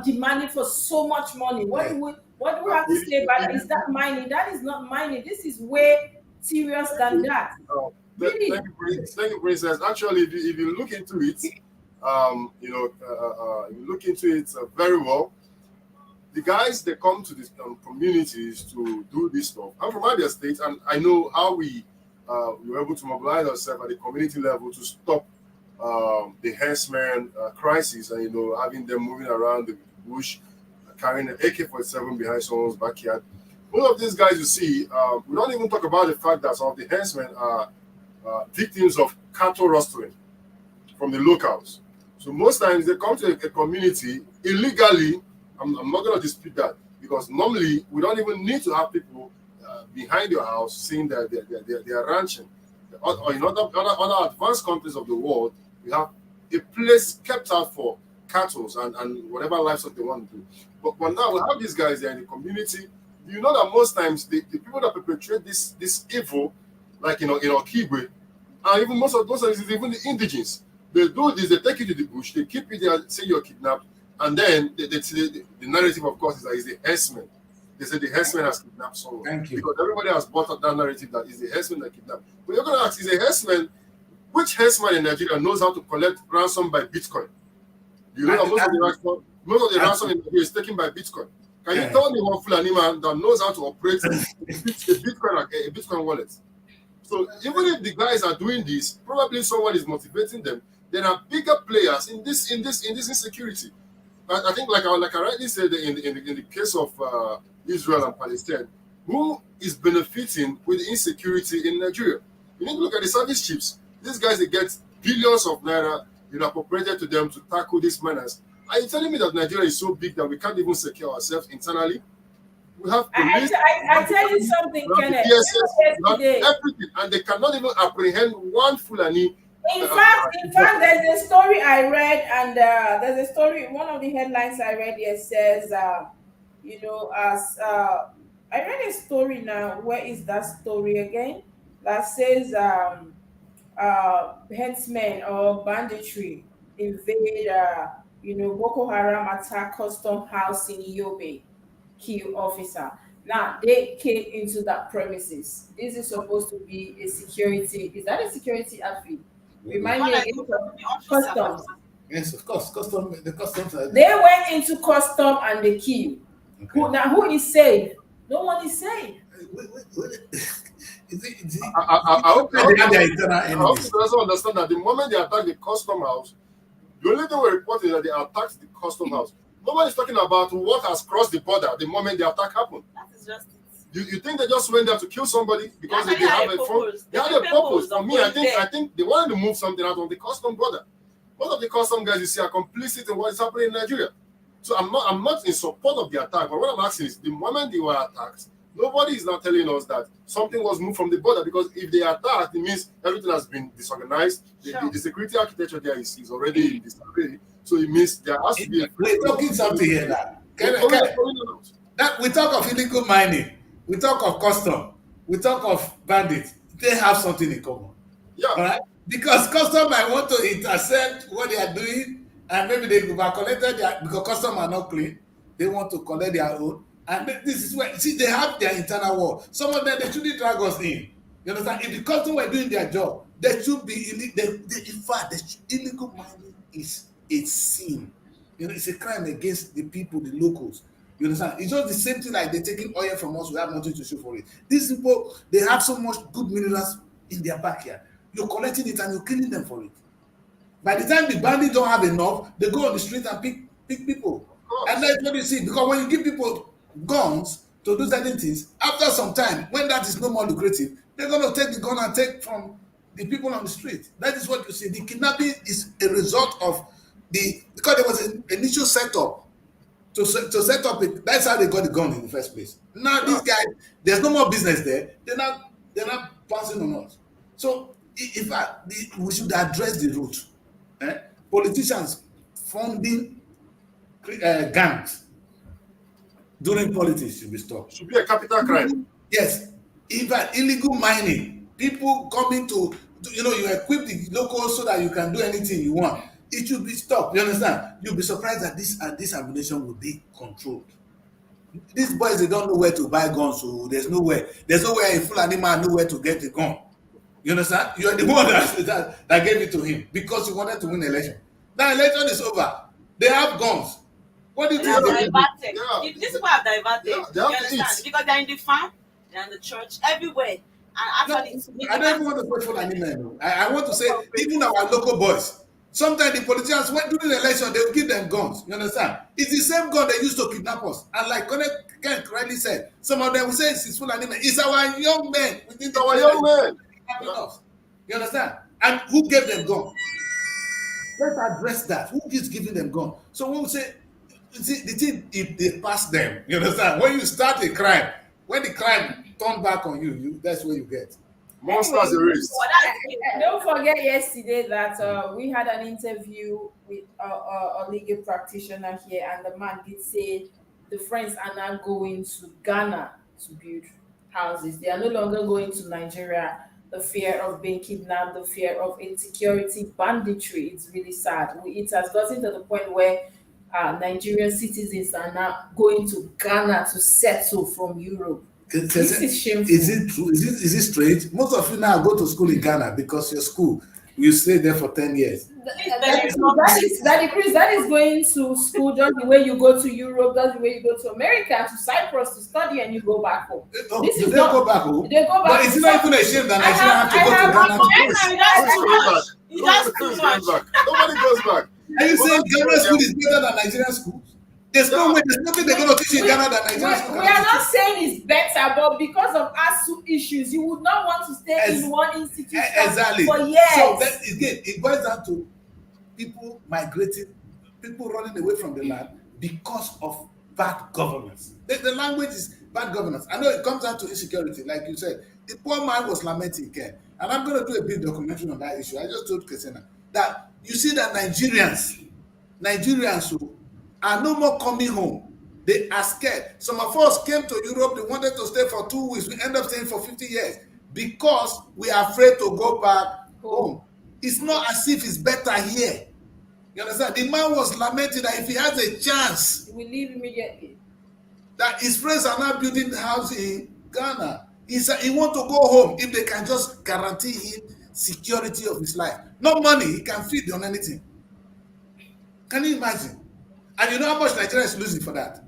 demanding for so much money. What What do we have to say about that? Is that mining? That is not mining. This is way serious than that. Really? Thank you, Princess. Actually, if you look into it, if you look into it very well, the guys that come to these communities to do this stuff. I'm from Abia State, and I know how we were able to mobilize ourselves at the community level to stop the herdsmen crisis, and having them moving around the bush, carrying an AK-47 behind someone's backyard. Most of these guys you see, we don't even talk about the fact that some of the herdsmen are victims of cattle rustling from the locals. So most times they come to a community illegally. I'm not going to dispute that, because normally we don't even need to have people behind your house saying that they are ranching. Or in other advanced countries of the world, we have a place kept out for cattle and whatever livestock they want to do. But now we have these guys there in the community. You know that most times the people that perpetrate this evil, like in Okigwe, and even most of those times it's even the indigenous. They do this, they take you to the bush, they keep you there, say you're kidnapped. And then the narrative, of course, is that it's the herdsman. They say the herdsman has kidnapped someone. Thank you. Because everybody has bought up that narrative that it's the herdsman that kidnapped. But you're going to ask, is a herdsman, which herdsman in Nigeria knows how to collect ransom by Bitcoin? You know that most of the ransom in Nigeria is taken by Bitcoin. Can you tell me one Fulani man that knows how to operate a Bitcoin wallet? So even if the guys are doing this, probably someone is motivating them. There are bigger players in this insecurity. I think, like I rightly said, in the case of Israel and Palestine, who is benefiting with the insecurity in Nigeria? You need to look at the service chiefs. These guys, they get billions of naira, appropriated to them to tackle these menace. Are you telling me that Nigeria is so big that we can't even secure ourselves internally? We have police. I tell you something, Kenneth. Everything, and they cannot even apprehend one Fulani. In fact, there's a story I read, and there's a story. One of the headlines I read here says, I read a story now. Where is that story again? That says, headsmen or banditry invade, Boko Haram attack custom house in Yobe, kill officer. Now they came into that premises. This is supposed to be a security. Is that a security outfit? Remind me again of customs. Yes, of course. The customs. They went into custom and they killed. Okay. Who is safe? No one is safe. I hope you also understand that the moment they attack the custom house, the only thing we're reporting is that they attacked the custom house. Nobody is talking about what has crossed the border the moment the attack happened. That is just it. You think they just went there to kill somebody because they have a phone? They had a purpose. For me, I think they wanted to move something out of the custom border. Most of the custom guys you see are complicit in what is happening in Nigeria. So I'm not in support of the attack, but what I'm asking is, the moment they were attacked, nobody is now telling us that something was moved from the border, because if they attacked, it means everything has been disorganized. The security architecture there is already in disarray. So it means there has to be we're talking something here now. That we talk of illegal mining, we talk of custom, we talk of bandits. They have something in common. Yeah. All right? Because custom might want to intercept what they are doing, and maybe they have collected because custom are not clean. They want to collect their own. And this is where, see, they have their internal war. Some of them, they shouldn't drag us in. You understand? If the custom were doing their job, they should be illegal. In fact, illegal mining is a sin. It's a crime against the people, the locals. You understand? It's just the same thing like they're taking oil from us. We have nothing to show for it. These people, they have so much good minerals in their backyard. You're collecting it and you're killing them for it. By the time the bandits don't have enough, they go on the street and pick people. And that's what you see. Because when you give people guns to do certain things, after some time, when that is no more lucrative, they're going to take the gun and take from the people on the street. That is what you see. The kidnapping is a result of because there was an initial setup to set up it. That's how they got the gun in the first place. Now these guys, there's no more business there. They're not pouncing on us. So in fact, we should address the root. Politicians funding gangs during politics should be stopped. Should be a capital crime. Yes. In fact, illegal mining, people coming to you equip the locals so that you can do anything you want. It should be stopped. You understand? You'll be surprised that this ammunition will be controlled. these boys, they don't know where to buy guns, so there's nowhere a Fulani man know where to get the gun. You understand? You are the one that gave it to him because you wanted to win the election. Now election is over. They have guns. What do you think? These people have diverted. You understand? Because they're in the farm, they're in the church, everywhere. And actually, I don't even want to say Fulani men. I want to say even our local boys. Sometimes the politicians, when during the election, they will give them guns. You understand? It's the same gun they used to kidnap us. And like Ken rightly said, some of them will say it's Fulani men. It's our young men. It's our young men. You understand? And who gave them gun? Let's address that. Who is giving them gun? So when we say, see, the thing, if they pass them, you understand? When you start a crime, when the crime turn back on you, that's what you get. Monsters erased. Don't forget yesterday that we had an interview with a legal practitioner here, and the man did say the friends are now going to Ghana to build houses. They are no longer going to Nigeria. The fear of being kidnapped, the fear of insecurity, banditry, it's really sad. It has gotten to the point where Nigerian citizens are now going to Ghana to settle from Europe. This is shameful. Is it true? Is it straight? Most of you now go to school in Ghana because your school, you stay there for 10 years. That is going to school just the way you go to Europe, just the way you go to America, to Cyprus to study, and you go back home. They go back home? They go back. But it's not even a shame that Nigeria have to go to Ghana. That's too much. Nobody goes back. Are you saying Ghana school is better than Nigerian school? There's no way. There's nothing they're going to teach in Ghana than Nigerian school. We are not saying it's better, but because of ASU issues, you would not want to stay in one institution for years. So that, again, it boils down to people migrating, people running away from the land because of bad governance. The language is bad governance. I know it comes down to insecurity, like you said. The poor man was lamenting, Ken, and I'm going to do a big documentary on that issue. I just told Kessy that you see that Nigerians who are no more coming home. They are scared. Some of us came to Europe, they wanted to stay for 2 weeks. We end up staying for 50 years because we are afraid to go back home. It's not as if it's better here. You understand? The man was lamenting that if he has a chance, he will leave immediately. That his friends are now building a house in Ghana. He said he wants to go home if they can just guarantee him security of his life. No money, he can feed on anything. Can you imagine? And you know how much Nigeria is losing for that?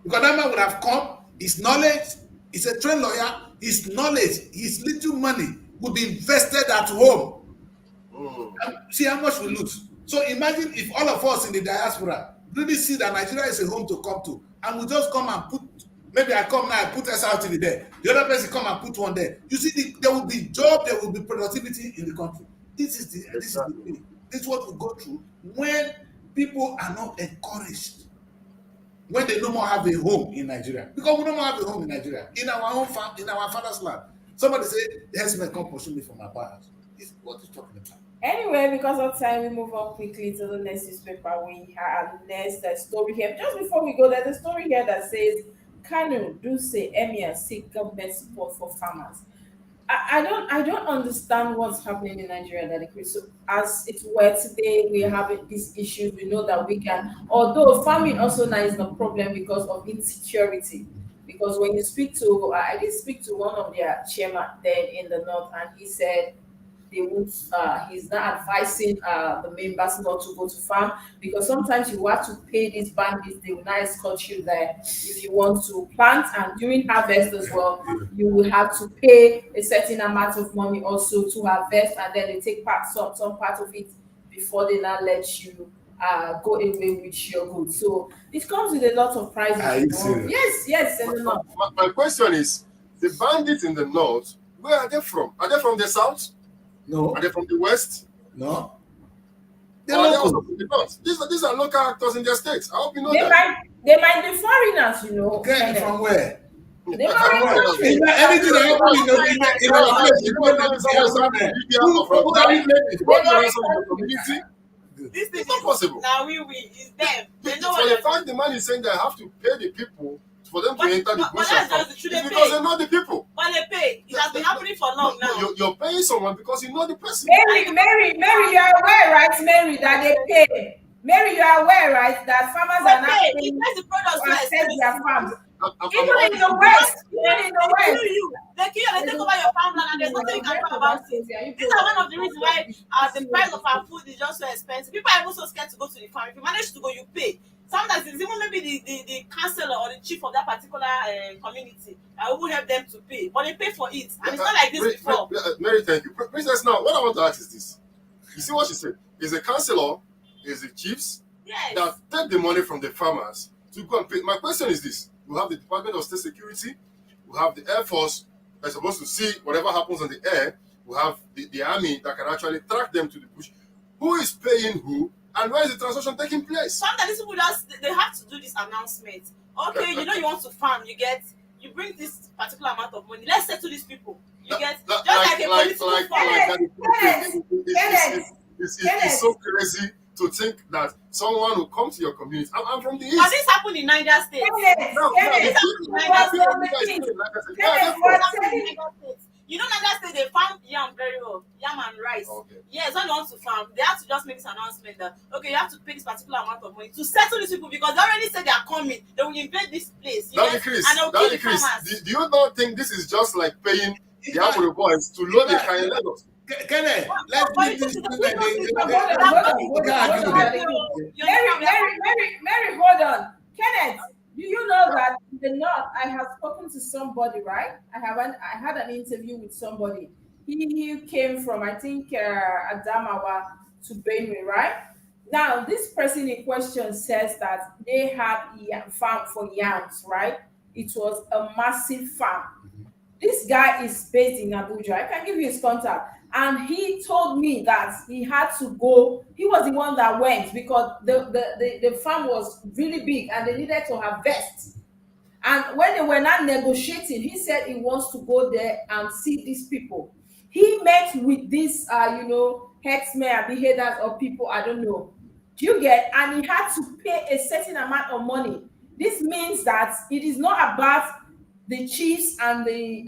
Because that man would have come, his knowledge, he's a trained lawyer, his knowledge, his little money would be invested at home. See how much we lose. So imagine if all of us in the diaspora really see that Nigeria is a home to come to, and we just come and put, maybe I come now and put SRTV there, the other person come and put one there. You see, there will be job, there will be productivity in the country. This is the thing. This is what we go through when people are not encouraged, when they no more have a home in Nigeria. Because we no more have a home in Nigeria, in our own farm, in our father's land. Somebody say, "Yes, man, come pursue me from my house." What is talking about? Anyway, because of time, we move on quickly to the next newspaper. We have next story here. Just before we go, there's a story here that says, Kanu do say Emir seek government support for farmers. I don't understand what's happening in Nigeria, that Kris. So as it were today, we have these issues. We know that we can, although farming also now is the problem because of insecurity. Because when you speak to, I did speak to one of their chairman then in the north, and he said they would. He's not advising the members not to go to farm because sometimes you have to pay these bandits. They will not escort you there if you want to plant, and during harvest as well, you will have to pay a certain amount of money also to harvest, and then they take some part of it before they now let you go away with your goods. So it comes with a lot of prices. Yes. In the north. My question is, the bandits in the north, where are they from? Are they from the south? No. Are they from the west? No. They're also from the north. These are local actors in their states. I hope you know that. They might be foreigners, you know. Okay, from where? They might Anything that happens in our place, you community. This is not possible. Now it's them. They know for the fact the man is saying they have to pay the people for them to enter the bush. It's because they know the people. But they pay. It has been happening for long now. You're paying someone because you know the person. Mary, you are aware, right, Mary, that they pay. Mary, you are aware, right, that farmers are not paying the products to access their farms. Even in the West, they kill you, they take over your farmland, and there's nothing you can do about it. These are one of the reasons why the price of our food is just so expensive. People are even so scared to go to the farm. If you manage to go, you pay. Sometimes it's even maybe the councillor or the chief of that particular community that will help them to pay, but they pay for it, and it's not like this before. Mary, thank you. Princess, now what I want to ask is this: you see what she said? Is the councillor, is the chiefs that take the money from the farmers to go and pay. My question is this: we have the Department of State Security, we have the Air Force that's supposed to see whatever happens on the air, we have the army that can actually track them to the bush. Who is paying who? And where is the transaction taking place? Sometimes people they have to do this announcement. Okay, you know you want to farm, you bring this particular amount of money. Let's settle these people. You get just like a political farm. It's so crazy to think that someone will come to your community. I'm from the east. But this happened in Niger State. You know, Niger State, they farm yam very well, yam and rice. Okay. Yes, when they want to farm, they have to just make this announcement that, okay, you have to pay this particular amount of money to settle these people, because they already said they are coming. They will invade this place. Kris, do you not think this is just like paying the Apple boys to load the car in Lagos? Kenneth, let's leave this thing that Mary, hold on. Kenneth, do you know that in the north, I have spoken to somebody, right? I had an interview with somebody. He came from, I think, Adamawa to Benue, right? Now, this person in question says that they had a farm for yams, right? It was a massive farm. This guy is based in Abuja. I can give you his contact. And he told me that he had to go. He was the one that went because the farm was really big and they needed to harvest. And when they were not negotiating, he said he wants to go there and see these people. He met with these, headsmen, beheaders or people, I don't know. Do you get? And he had to pay a certain amount of money. This means that it is not about the chiefs and the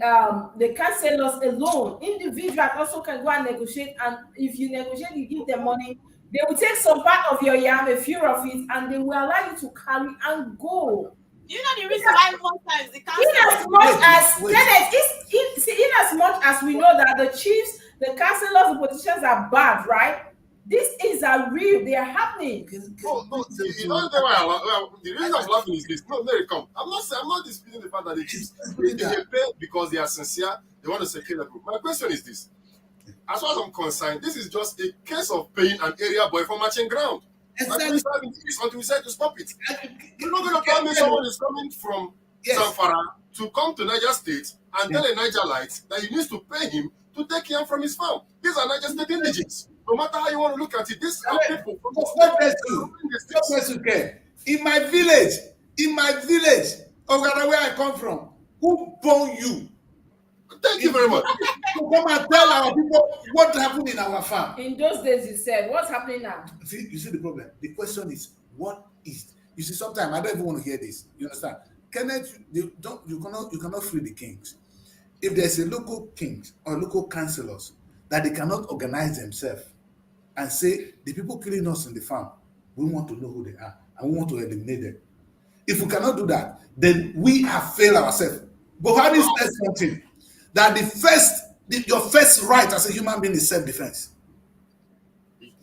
councillors alone. Individuals also can go and negotiate, and if you negotiate, you give them money, they will take some part of your yam, a few of it, and they will allow you to carry and go. You know the reason why sometimes the council, in as much as we know that the chiefs, the councillors, the politicians are bad, right? This is a real, they are happening. You don't know why the reason I'm laughing is this. No, Mary, come. I'm not disputing the fact that the chiefs they pay because they are sincere, they want to secure the group. My question is this: as far as I'm concerned, this is just a case of paying an area boy for matching ground. Exactly. Until we decide to stop it. You're not going to tell me someone is coming from Zamfara to come to Niger State and tell a Nigerite that he needs to pay him to take him from his farm. These are Niger State indigents. No matter how you want to look at it, these are people from the in my village, where I come from, who born you? Thank you very much. To come and tell our people what happened in our farm. In those days, you said, what's happening now? You see the problem. The question is, what is? You see, sometimes I don't even want to hear this. You understand? You cannot free the kings. If there's a local kings or local councillors that they cannot organize themselves and say, the people killing us in the farm, we want to know who they are and we want to eliminate them. If we cannot do that, then we have failed ourselves. Buhari said something that your first right as a human being is self-defense.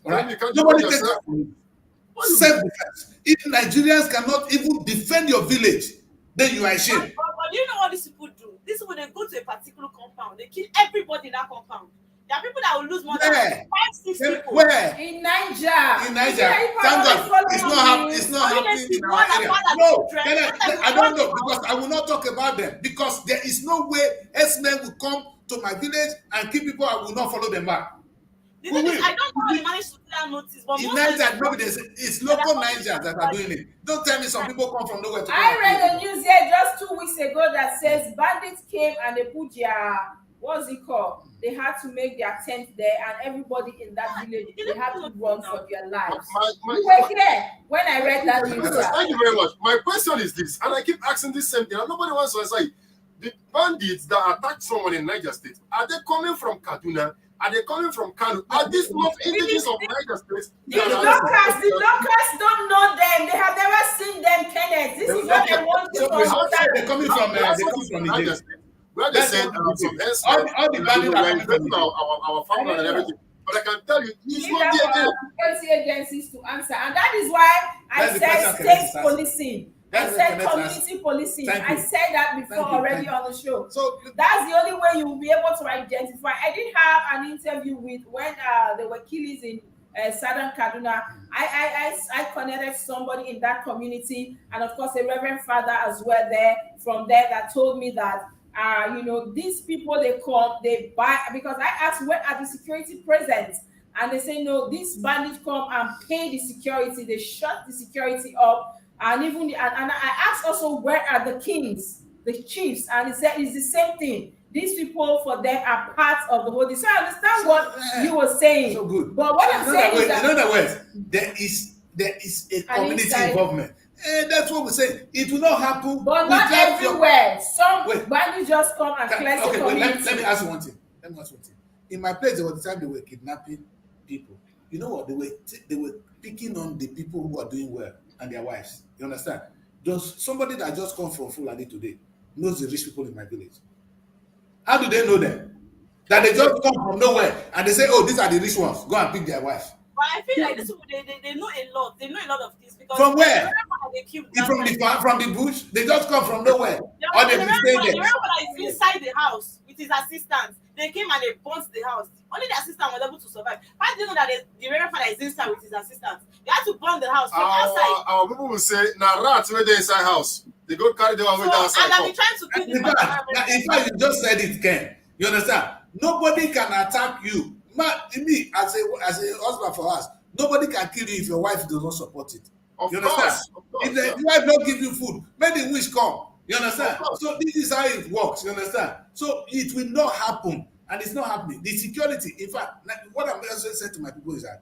Right? Nobody takes self-defense. If Nigerians cannot even defend your village, then you are ashamed. But you know what these people do? These people, they go to a particular compound, they kill everybody in that compound. There are people that will lose more than 5-6 people. Where? In Niger. Thank God. It's not happening in our area. No, I don't know, because I will not talk about them. Because there is no way S-men will come to my village and kill people. I will not follow them back. I don't know how they managed to do that notice. But in Niger, it's local Nigerians that are doing it. Don't tell me some people come from nowhere to I read the news here just 2 weeks ago that says bandits came and they put what's it called? They had to make their tent there, and everybody in that village, they had to run for their lives. You were here when I read that news. Thank you very much. My question is this, and I keep asking this same thing, and nobody wants to answer it. The bandits that attacked someone in Niger State, are they coming from Kaduna? Are they coming from Kano? Are these not indigenous of Niger State? The locals don't know them. They have never seen them, Kenneth. This is what I want to So we have understand. they're coming from Niger Nigeria. State, where they That's said what we some did. herdsmen, All the bandits are were coming from invading Nigeria. our farmland and everything. But I can tell you, We it's need not there. our security agencies to answer, and that is why I That's the said question Kenneth is state asking. policing. That's I the said Kenneth is community asking. policing. Thank I you. said that before Thank you, already thank on the show. So That's the only way you will be able to identify. I did have an interview with when there were killings in Southern Kaduna. I connected somebody in that community, and of course a reverend father as well there from there that told me that these people they come, they buy, because I asked where are the security present, and they say no, these bandits come and pay the security, they shut the security up, and even and I asked also where are the kings, the chiefs, and he said it's the same thing. These people for them are part of the whole thing. So I understand what you were saying. So good. But what I'm saying is that in other words, there is a community inside involvement. And that's what we say. It will not happen. but not everywhere. Some Wait. bandits just come and cleanse the Okay, community. let me ask you one thing. In my place, there was the time they were kidnapping people. You know what? They were picking on the people who are doing well and their wives. You understand? Does somebody that just come from Fulani today knows the rich people in my village? How do they know them? That they just come from nowhere and they say, "Oh, these are the rich ones. Go and pick their wife." But I feel like this people they know a lot. They know a lot of this because From where? They killed From the bush. They just come from nowhere. Or they've been staying the there. grandfather is inside the house with his assistants. They came and they burnt the house. Only the assistant was able to survive. How do you know that the grandfather is inside with his assistants? They had to burn the house from outside. Our people will say, "Now rats where they inside house. They go carry the one with the outside." And I've been trying to kill this In fact, you just said it, Ken. You understand? Nobody can attack you. Me, as a husband for us, nobody can kill you if your wife does not support it. Of You understand? course, If the wife don't give you food, make the wish come. You understand? So this is how it works. You understand? So it will not happen, and it's not happening. The security, in fact, what I'm also saying to my people is that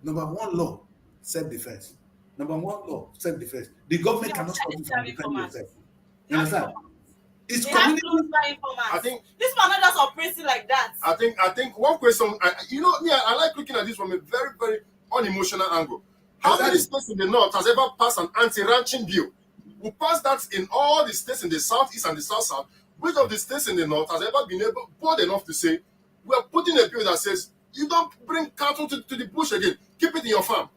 number one law, self-defense. Number one law, self-defense. The government cannot stop you from defending yourself. You understand? It's community. I think this one not just operating like that. I think one question. I like looking at this from a very, very unemotional angle. How many states in the north has ever passed an anti-ranching bill? We passed that in all the states in the southeast and the south. Which of the states in the north has ever been bold enough to say, we are putting a bill that says, you don't bring cattle to the bush again. Keep it in your farm.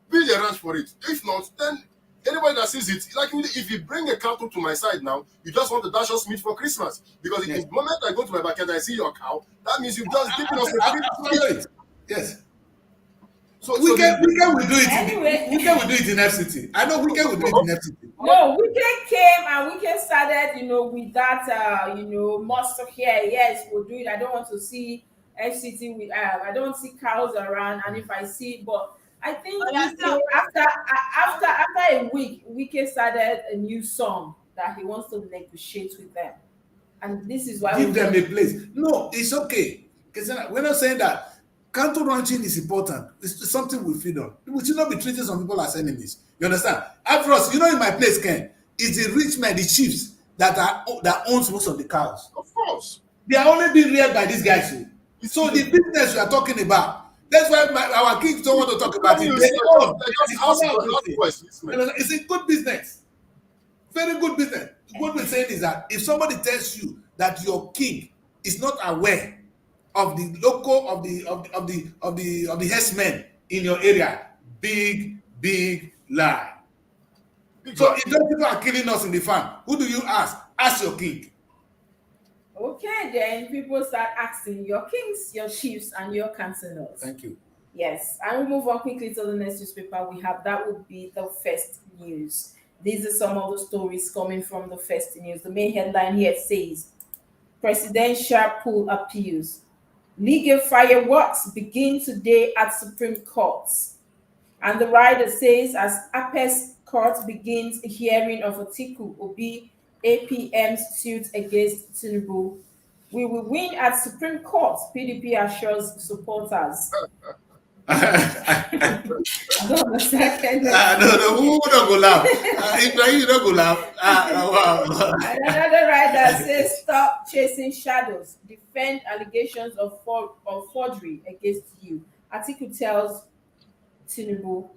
Build a ranch for it. If not, then anybody that sees it, like if you bring a cattle to my side now, you just want to dash us meat for Christmas. Because the moment I go to my backyard and I see your cow, that means you've just given us a free. Yes. So Weekend will do it. Anyway. Weekend will do it in FCT. I know Weekend will do it in FCT. No, Weekend came and Weekend started, with that, monster here. Yes, we'll do it. I don't want to see FCT with. I don't see cows around, and if I see, but I think after a week, Weekend started a new song that he wants to negotiate with them, and this is why Give them a place. No, it's okay. Because we're not saying that. Cattle ranching is important. It's something we feed on. We should not be treating some people as enemies. You understand? After us, in my place, Ken, it's the rich men, the chiefs that owns most of the cows. Of course. They are only being reared by these guys. So the business we are talking about, that's why our kids don't want to talk about it. It's a good business. Very good business. What we're saying is that if somebody tells you that your king is not aware of the local of the herdsmen in your area, big lie. So if those people are killing us in the farm, who do you ask? Ask your king. Okay, then people start asking your kings, your chiefs, and your councillors. Thank you. Yes, and we'll move on quickly to the next newspaper we have. That would be the First News. These are some of the stories coming from the First News. The main headline here says, Presidential pool appeals. Legal fireworks begin today at Supreme Court. And the rider says, as Apex Court begins a hearing of Atiku Obi APM's suit against Tinubu, we will win at Supreme Court, PDP assures supporters. I don't understand. No, who don't go laugh? If na you don't go laugh. Wow. And another writer says, "Stop chasing shadows. Defend allegations of forgery against you." Article tells Tinubu,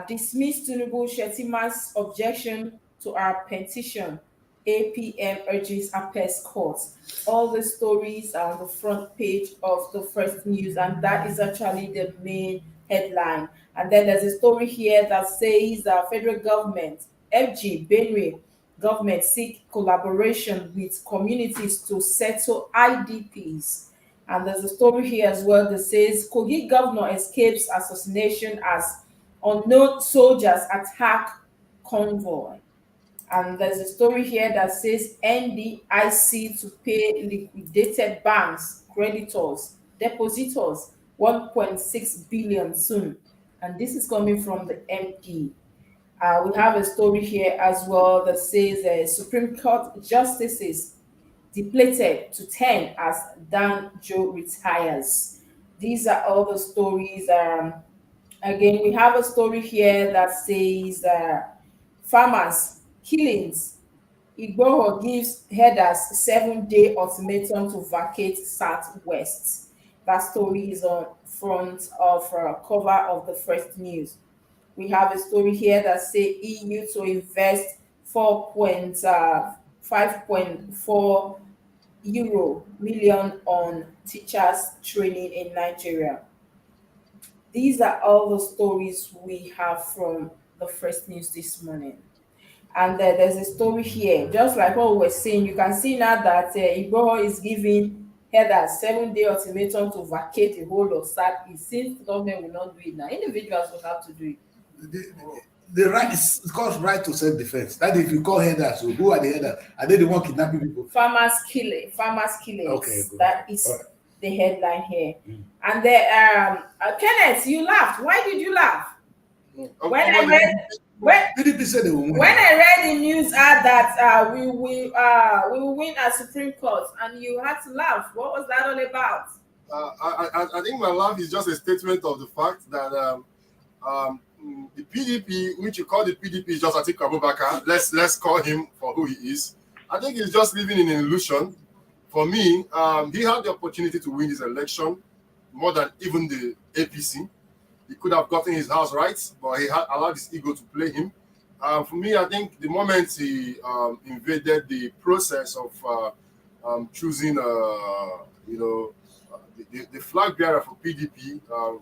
dismiss Tinubu Shetima's objection to our petition. APM urges appeals court. All the stories are on the front page of the first news, and that is actually the main headline. And then there's a story here that says federal government, FG, Benue government seek collaboration with communities to settle IDPs. And there's a story here as well that says Kogi governor escapes assassination as unknown soldiers attack convoy. And there's a story here that says NDIC to pay liquidated banks, creditors, depositors 1.6 billion soon. And this is coming from the MP. We have a story here as well that says Supreme Court justices depleted to 10 as Dan Joe retires. These are all the stories. Again, we have a story here that says farmers killings. Igboho gives headers 7-day ultimatum to vacate Southwest. That story is on front of cover of the first news. We have a story here that say EU to invest 5.4 euro million on teachers training in Nigeria. These are all the stories we have from the first news this morning. And there's a story here, just like what we were saying. You can see now that Igboho is giving header 7-day ultimatum to vacate the whole of Southeast. Since the government will not do it now, individuals will have to do it. The right is called right to self-defense. That if you call headers, so who are the headers? Are they the one kidnapping people? Farmers killing. Okay, good. That is All right. the headline here. And the Kenneth, you laughed. Why did you laugh? When I read PDP said they will win. when I read the news that we will win at Supreme Court, and you had to laugh. What was that all about? I think my laugh is just a statement of the fact that the PDP, which you call the PDP, is just Atiku Abubakar. Let's call him for who he is. I think he's just living in an illusion. For me, he had the opportunity to win this election more than even the APC. He could have gotten his house right, but he had allowed his ego to play him. For me, I think the moment he invaded the process of choosing, the flag bearer for PDP,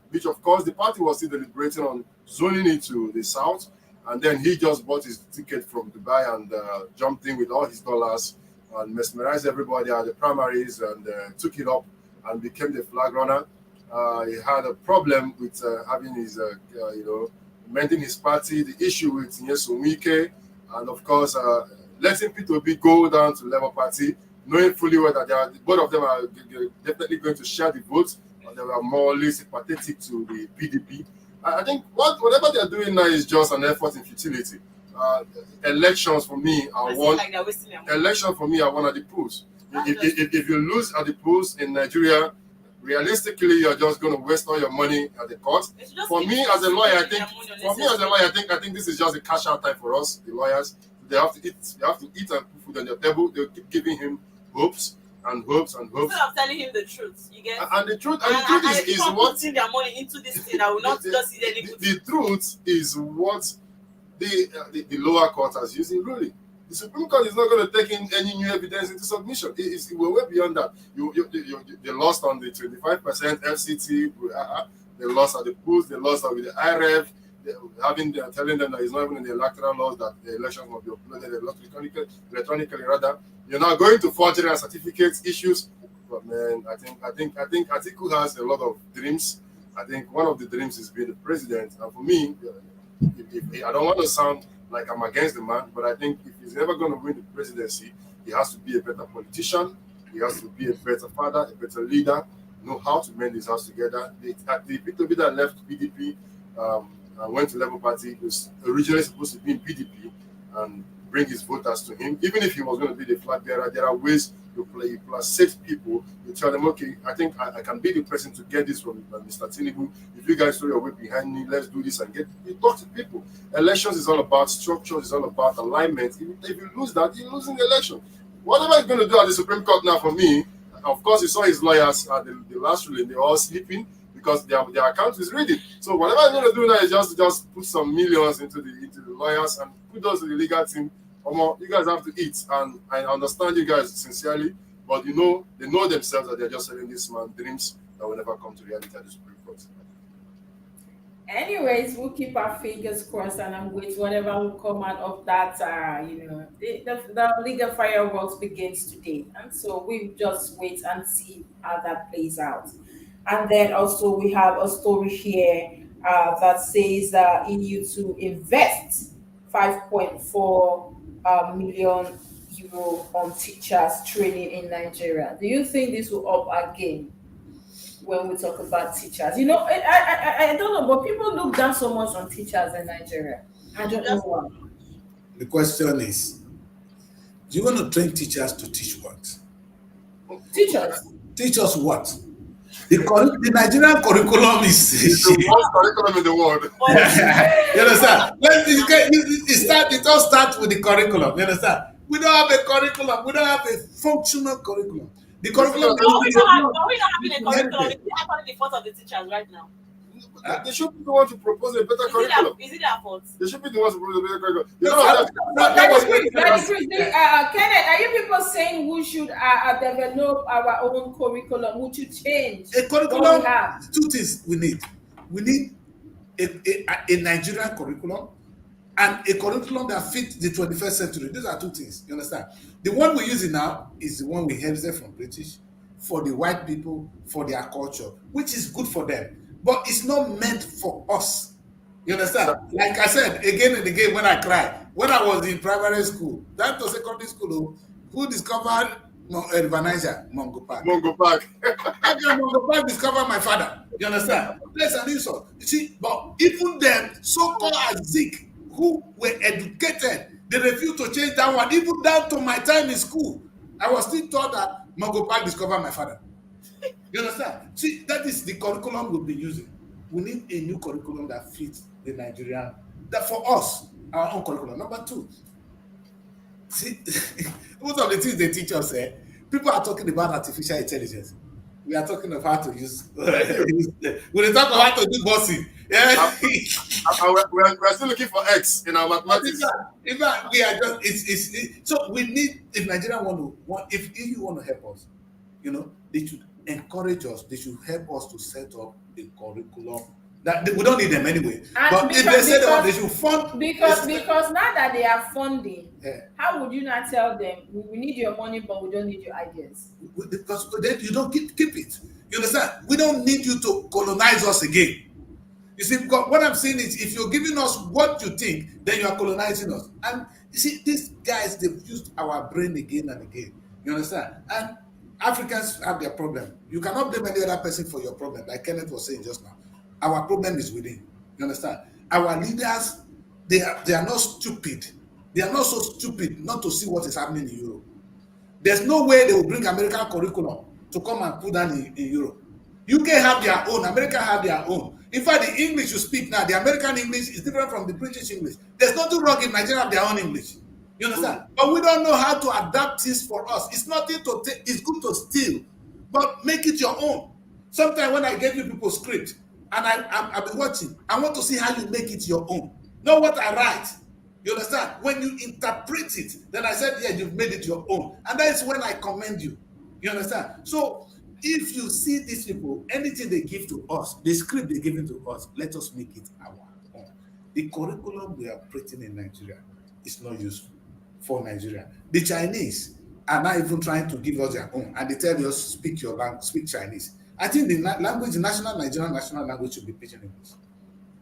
which of course the party was still deliberating on zoning it to the south, and then he just bought his ticket from Dubai and jumped in with all his dollars and mesmerized everybody at the primaries and took it up and became the flag runner. He had a problem with having his, mending his party, the issue with Nyesom Wike, and of course, letting P2B go down to Labour Party, knowing fully well that both of them are definitely going to share the votes, but they were more or less sympathetic to the PDP. I think whatever they're doing now is just an effort in futility. Elections for me are one. Election for me are one at the polls. If you lose at the polls in Nigeria, realistically, you're just going to waste all your money at the court. For me as a lawyer, I think this is just a cash out time for us, the lawyers. They have to eat and put food on their table. They'll keep giving him hopes and hopes and hopes. Instead of telling him the truth, you get. And the truth is what putting their money into this thing. I will not just see any good. The truth is what the lower court has used in ruling. The Supreme Court is not going to take in any new evidence into submission. We're way beyond that. They lost on the 25% FCT. They lost at the polls. They lost with the IRF. Telling them that it's not even in the electoral laws that the elections must be uploaded electronically. Rather, you're now going to forgery and certificates issues. But man, I think Atiku has a lot of dreams. I think one of the dreams is being the president. And for me, I don't want to sound like I'm against the man, but I think if he's never going to win the presidency, he has to be a better politician. He has to be a better father, a better leader, know how to mend his house together. The people that left PDP and went to Labour Party was originally supposed to be in PDP and bring his voters to him. Even if he was going to be the flag bearer, there are ways you placate people. You tell them, okay, I think I can be the person to get this from Mr. Tinubu. If you guys throw your weight behind me, let's do this and get. You talk to people. Elections is all about structure. It's all about alignment. If you lose that, you're losing the election. Whatever he's going to do at the Supreme Court now, for me, of course, you saw his lawyers at the last ruling. They're all sleeping because their account is reading. So whatever he's going to do now is just put some millions into the lawyers and put those to the legal team. You guys have to eat, and I understand you guys sincerely, but they know themselves that they're just selling this man dreams that will never come to reality at the Supreme Court. Anyways, we'll keep our fingers crossed, and I'm with whatever will come out of that. The legal fireworks begins today, and so we just wait and see how that plays out. And then also we have a story here that says that EU to invest 5.4 million euro on teachers training in Nigeria. Do you think this will up again when we talk about teachers? I don't know, but people look down so much on teachers in Nigeria. I don't know why. The question is, do you want to train teachers to teach what? Teachers? Teach us what? The Nigerian curriculum is the worst curriculum in the world. You understand? It all starts with the curriculum. You understand? We don't have a curriculum. We don't have a functional curriculum. The curriculum. Are we not having a curriculum? Is it actually the fault of the teachers right now? They should be the one to propose a better curriculum. Is it their fault? They should be the ones to propose a better curriculum. Kenneth, are you people saying we should develop our own curriculum? We should change a curriculum. We have? Two things we need. We need a Nigerian curriculum and a curriculum that fits the 21st century. These are two things. You understand? The one we're using now is the one we inherited from British for the white people, for their culture, which is good for them. But it's not meant for us. You understand? Like I said, again and again when I cry, when I was in primary school, that was secondary school, who discovered River Niger? Mongo Park. Mongo Park. Mongo Park discovered my father. You understand? That's an insult. You see, but even them, so-called Zik, who were educated, they refused to change that one. Even down to my time in school, I was still taught that Mongo Park discovered my father. You understand? See, that is the curriculum we'll be using. We need a new curriculum that fits the Nigerian, that for us, our own curriculum. Number two, see, most of the things they teach us, people are talking about artificial intelligence. We are talking of how to use, we are talking about how to do bossing. Yeah. We're still looking for X in our mathematics. In fact, we are just, so we need, if Nigeria if you want to help us, they should encourage us. They should help us to set up a curriculum that we don't need them anyway. But if they say that they should fund, because now that they are funding, how would you not tell them we need your money, but we don't need your ideas? Because then you don't keep it. You understand? We don't need you to colonize us again. You see, because what I'm saying is, if you're giving us what you think, then you are colonizing us. And you see, these guys, they've used our brain again and again. You understand? And Africans have their problem. You cannot blame any other person for your problem, like Kenneth was saying just now. Our problem is within. You understand? Our leaders, they are not stupid. They are not so stupid not to see what is happening in Europe. There's no way they will bring American curriculum to come and put down in Europe. UK have their own, America have their own. In fact, the English you speak now, the American English is different from the British English. There's nothing wrong if Nigeria have their own English. You understand? But we don't know how to adapt this for us. It's nothing to take. It's good to steal, but make it your own. Sometimes when I give you people script and I've been watching, I want to see how you make it your own. Not what I write. You understand? When you interpret it, then I said, yeah, you've made it your own. And that is when I commend you. You understand? So if you see these people, anything they give to us, the script they're giving to us, let us make it our own. The curriculum we are operating in Nigeria is not useful for Nigeria. The Chinese are not even trying to give us their own, and they tell us speak your language, speak Chinese. I think the language, the Nigerian national language should be Pidgin English.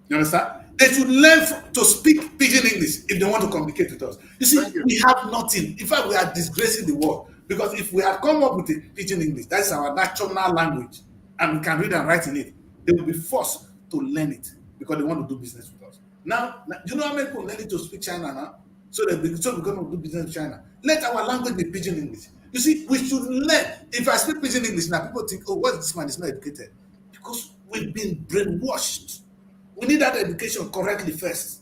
You understand? They should learn to speak Pidgin English if they want to communicate with us. You see, we have nothing. In fact, we are disgracing the world, because if we had come up with a Pidgin English, that's our national language, and we can read and write in it, they will be forced to learn it because they want to do business with us. Now, you know how many people learning to speak China now? So we're going to do business with China. Let our language be Pidgin English. You see, we should learn. If I speak pidgin English now, people think, oh, what this man is not educated. Because we've been brainwashed. We need that education correctly first.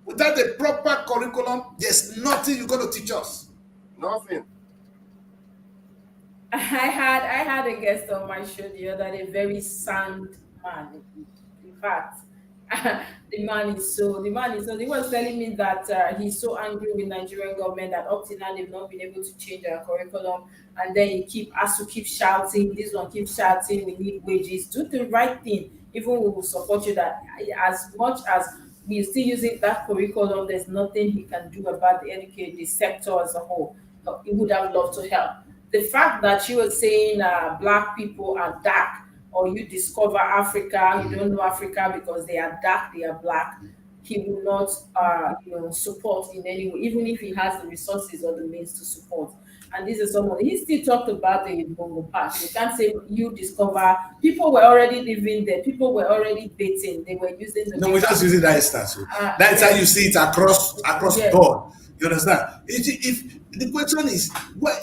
Without a proper curriculum, there's nothing you're going to teach us. Nothing. I had a guest on my show the other day, very sound man. In fact, the man is so he was telling me that he's so angry with Nigerian government that up to now they've not been able to change their curriculum, and then he keep has to keep shouting, this one keeps shouting, we need wages, do the right thing, even we will support you. That as much as we're still using that curriculum, there's nothing he can do about the sector as a whole. But he would have loved to help. The fact that you were saying black people are dark, or you discover Africa, you don't know Africa because they are dark, they are black, he will not, support in any way, even if he has the resources or the means to support. And this is someone he still talked about the Bongo Park. You can't say you discover. People were already living there. People were already dating. They were using the. No, we're just using that instance. So that's yes. how you see it across Yes. board. You understand? If the question is, why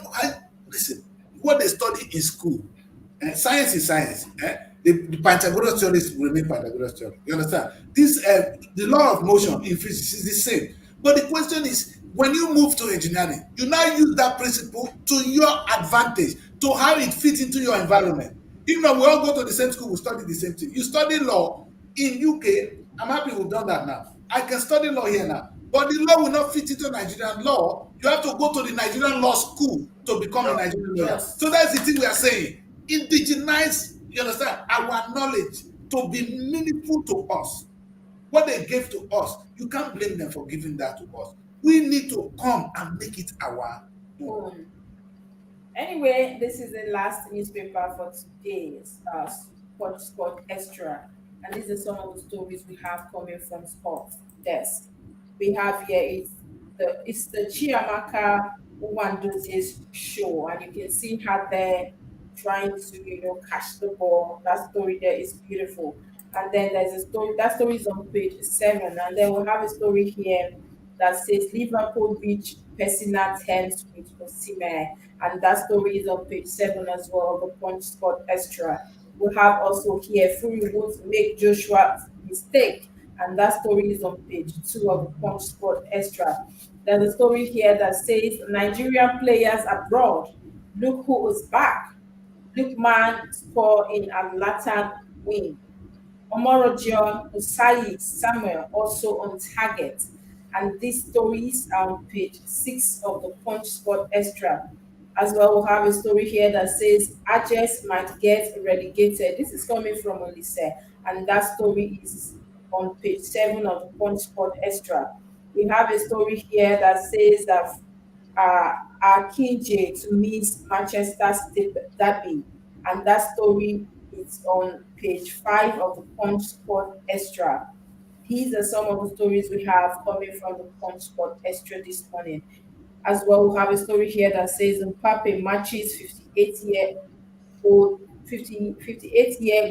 listen, what they study in school, science is science. The Pythagoras theories will remain Pythagoras theory. You understand? This the law of motion in physics is the same. But the question is, when you move to engineering, you now use that principle to your advantage, to how it fits into your environment. Even though we all go to the same school, we study the same thing. You study law in UK. I'm happy we've done that now. I can study law here now. But the law will not fit into Nigerian law. You have to go to the Nigerian law school to become a Nigerian lawyer. Yes. So that's the thing we are saying. Indigenize, you understand, our knowledge to be meaningful to us. What they gave to us, you can't blame them for giving that to us. We need to come and make it our own. Anyway, this is the last newspaper for today's Sport Extra. And these are some of the stories we have coming from Sport Desk. We have here it's the Chiamaka Uwandoze's show, and you can see her there trying to catch the ball. That story there is beautiful. And then there's a story that story is on page 7, and then we'll have a story here that says Liverpool beach personal terms with Osimhen, and that story is on page 7 as well, the Punch Sport Extra. We have also here Fury Woods make Joshua mistake, and that story is on page 2 of the Punch Sport Extra. There's a story here that says Nigerian players abroad. Look who is back. Lookman score in Atlanta win. Omorojion Usayi Samuel also on target. And these stories are on page 6 of the Punch Sport Extra. As well, we'll have a story here that says Ajax might get relegated. This is coming from Olise, and that story is on page 7 of the Punch Sport Extra. We have a story here that says that Akinje to miss Manchester State derby, and that story is on page 5 of the Punch Sport Extra. These are some of the stories we have coming from the Punch Sport Extra this morning. As well, we have a story here that says Mbappe matches 58-year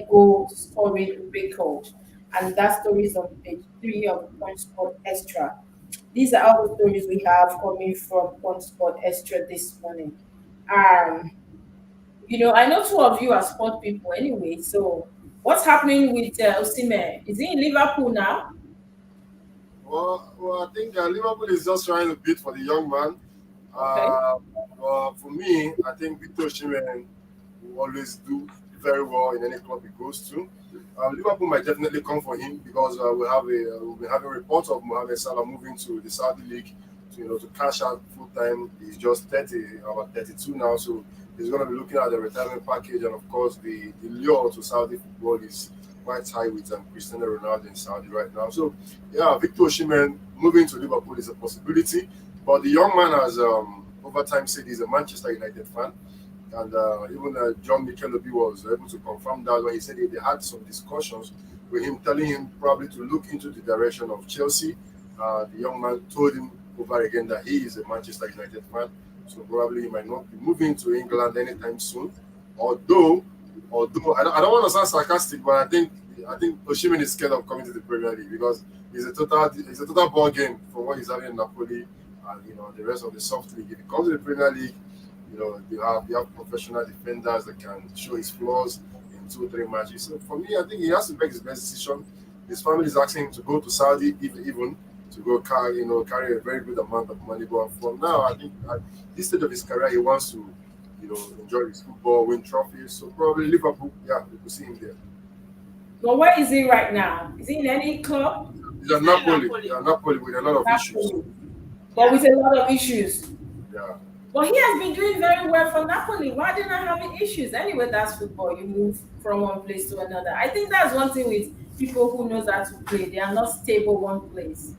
goal scoring record. And that story is on page 3 of the Punch Sport Extra. These are all the stories we have coming from Punch Sport Extra this morning. I know two of you are sport people anyway, so what's happening with Osimhen? Is he in Liverpool now? Well, I think Liverpool is just trying to bid for the young man. For me, I think Victor Osimhen will always do very well in any club he goes to. Liverpool might definitely come for him because we'll be having reports of Mohamed Salah moving to the Saudi league to cash out full time. He's just 30, about 32 now, so he's going to be looking at the retirement package, and of course the lure to Saudi football is quite high with Cristiano Ronaldo in Saudi right now. So yeah, Victor Osimhen moving to Liverpool is a possibility, but the young man has over time said he's a Manchester United fan, and even John Michelobi was able to confirm that when he said they had some discussions with him, telling him probably to look into the direction of Chelsea. The young man told him over again that he is a Manchester United fan, so probably he might not be moving to England anytime soon. Although I don't want to sound sarcastic, but I think Osimhen is scared of coming to the Premier League because it's a total ball game for what he's having in Napoli and the rest of the soft league. If he comes to the Premier League, you have professional defenders that can show his flaws in 2 3 matches. So for me, I think he has to make his best decision. His family is asking him to go to Saudi, even to go carry a very good amount of money. But for now, I think at this stage of his career, he wants to enjoy his football, win trophies. So probably Liverpool, yeah, we could see him there. But where is he right now? Is he in any club? He's at Napoli. Yeah, Napoli with a lot of issues. Napoli. But with a lot of issues. Yeah. But he has been doing very well for Napoli. Why didn't I having issues? Anyway, that's football. You move from one place to another. I think that's one thing with people who knows how to play. They are not stable one place.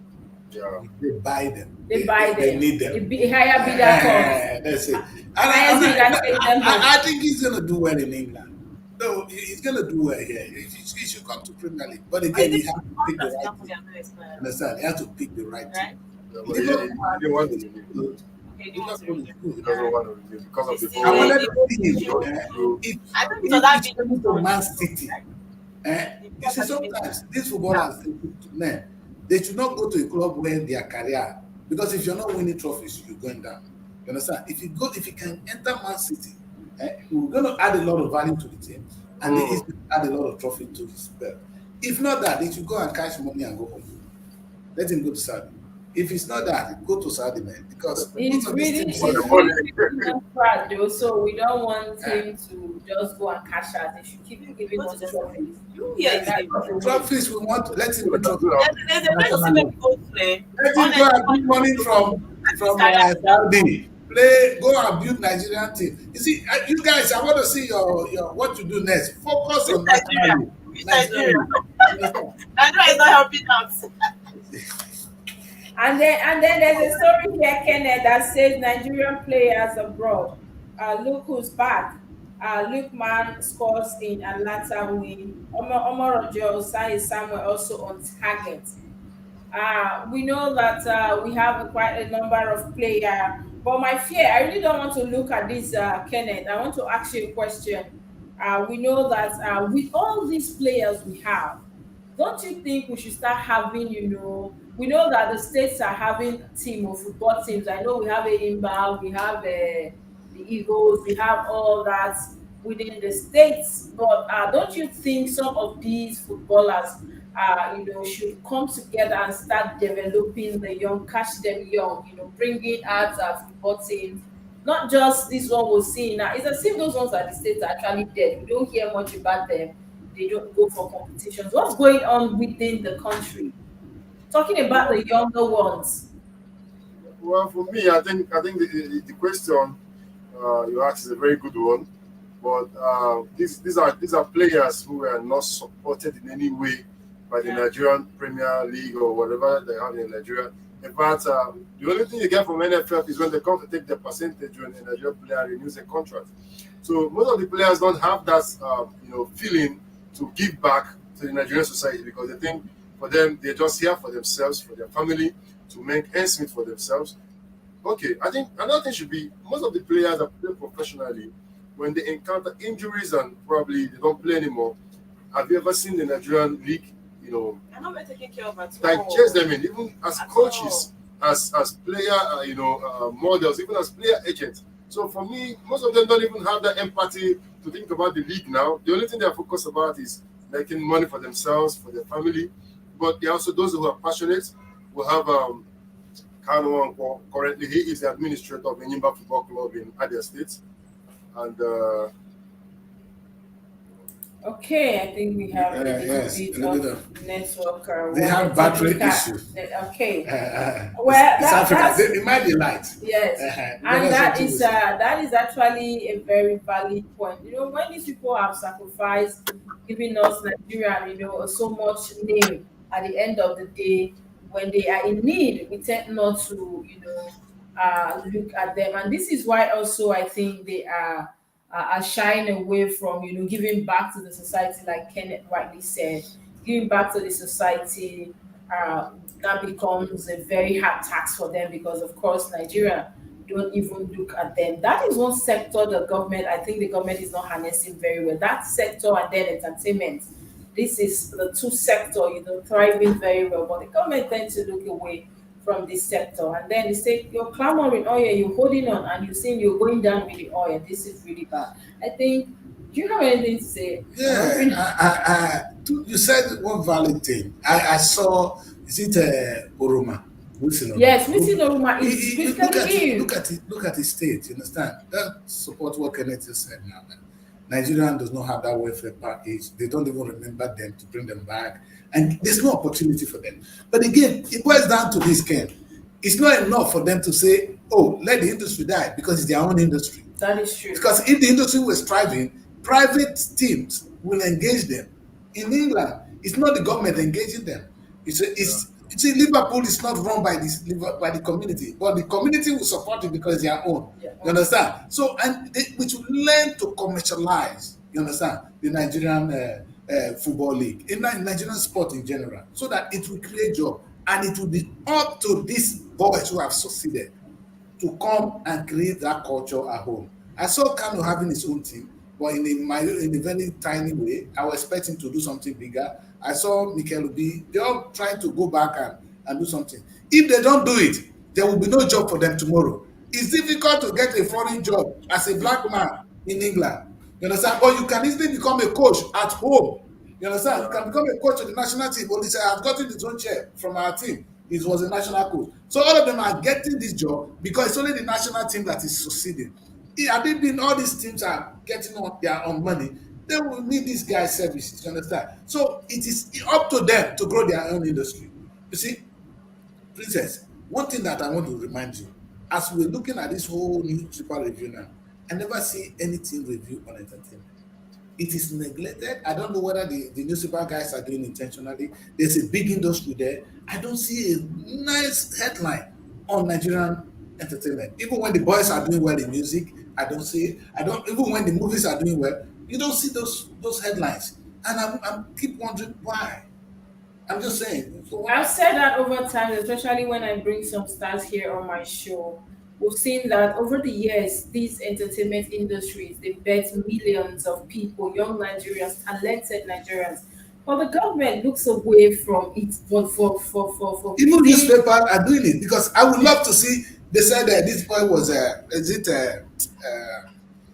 Yeah. They buy them. They buy them. They need them. Higher bidder comes. That's it. I think he's gonna do well in England. No, he's gonna do well here. He should come to Premier League. But again, he has to pick the right team. Understand? He has to pick the right team. Yeah, but he didn't want to renew. He doesn't want to renew because of the I goal. wanted to see him. If he comes to Man City, you see, sometimes these footballers, men, they should not go to a club where their career, because if you're not winning trophies, you're going down. You understand? If you can enter Man City, we're going to add a lot of value to the team, and he's going to add a lot of trophy to his belt. If not that, they should go and cash money and go home. Let him go to Saudi. If it's not that, go to Saudi, man, because He's really proud though, so we don't want him to just go and cash out. They should keep giving us trophies. Trophies we want. Let him go. There's a way to see when people play. Let him go and get money from Saudi. Go and build Nigerian team. You see, you guys, I want to see your what you do next. Focus on Nigeria. Nigeria is not helping us. And then there's a story here, Kenneth, that says Nigerian players abroad. Look who's back. Luke Man scores in Atlanta win. Omar Osai Samuel also on target. We know that we have quite a number of players, but my fear, I really don't want to look at this, Kenneth. I want to ask you a question. We know that with all these players we have, don't you think we should start having, we know that the states are having team of football teams. I know we have a Imba, we have the Eagles, we have all that within the states. But don't you think some of these footballers, should come together and start developing the young, catch them young, bringing out football teams? Not just this one we're seeing now. It's as if those ones at the states are actually dead. We don't hear much about them. They don't go for competitions. What's going on within the country? Talking about the younger ones. Well, for me, I think the question you asked is a very good one. But these are players who are not supported in any way by the Nigerian Premier League or whatever they have in Nigeria. In fact, the only thing you get from NFF is when they come to take the percentage when a Nigerian player renews a contract. So most of the players don't have that feeling to give back to the Nigerian society, because they think for them they're just here for themselves, for their family, to make ends meet for themselves. Okay, I think another thing should be most of the players that play professionally, when they encounter injuries and probably they don't play anymore. Have you ever seen the Nigerian league? I'm not taking care of at like all. chase them in, even as coaches, as player, models, even as player agents. So for me, most of them don't even have that empathy to think about the league now. The only thing they're focused about is making money for themselves, for their family. But there are also those who are passionate. We have Kano currently. He is the administrator of the Nyimba Football Club in Adia State. And okay, I think we have a yes, little bit of network. They have battery issues. Okay. Well, it might be light. Yes, and that is actually a very valid point. When these people have sacrificed, giving us Nigeria, so much name, at the end of the day, when they are in need, we tend not to, look at them, and this is why also I think they are shying away from, giving back to the society, like Kenneth rightly said, giving back to the society. That becomes a very hard task for them, because of course Nigeria don't even look at them. That is one sector I think the government is not harnessing very well. That sector, and then entertainment. This is the two sector, thriving very well, but the government tends to look away from this sector. And then they say you're clamoring, oh yeah, you're holding on, and you're saying you're going down with the oil. This is really bad. I think. Do you have anything to say? Yeah, you said one valid thing. I saw, is it Oroma? Wilson Oroma. Yes, Missy Noruma He- is look at critically it, ill. look at his state. You understand? That support what Kenneth just said now. That Nigerian does not have that welfare package. They don't even remember them to bring them back, and there's no opportunity for them. But again, it boils down to this, Ken. It's not enough for them to say, "Oh, let the industry die," because it's their own industry. That is true. Because if the industry was thriving, private teams will engage them. In England, it's not the government engaging them. It's you see, Liverpool is not run by by the community, but the community will support it because they are own. Yeah. You understand? So, and we should learn to commercialize. You understand the Nigerian football league, in Nigerian sport in general, so that it will create job, and it will be up to these boys who have succeeded to come and create that culture at home. I saw Kano having his own team, but in a very tiny way. I was expecting to do something bigger. I saw Mikel Obi, they're all trying to go back and do something. If they don't do it, there will be no job for them tomorrow. It's difficult to get a foreign job as a black man in England. You understand? But you can easily become a coach at home. You understand? You can become a coach of the national team. But this I've gotten his own chair from our team. It was a national coach. So all of them are getting this job because it's only the national team that is succeeding. Had it been all these teams are getting on their own money, they will need these guys' services. You understand? So it is up to them to grow their own industry. You see, Princess, one thing that I want to remind you, as we're looking at this whole newspaper review now, I never see anything review on entertainment. It is neglected. I don't know whether the newspaper guys are doing intentionally. There's a big industry there. I don't see a nice headline on Nigerian entertainment. Even when the boys are doing well in music, I don't see it. I don't even when the movies are doing well, you don't see those headlines. And I'm keep wondering why. I'm just saying. So I've why? said that over time, especially when I bring some stars here on my show. We've seen that over the years, these entertainment industries, they bet millions of people, young Nigerians, talented Nigerians. But the government looks away from it for Even being newspapers are doing it because I would love to see. They said that this boy was is it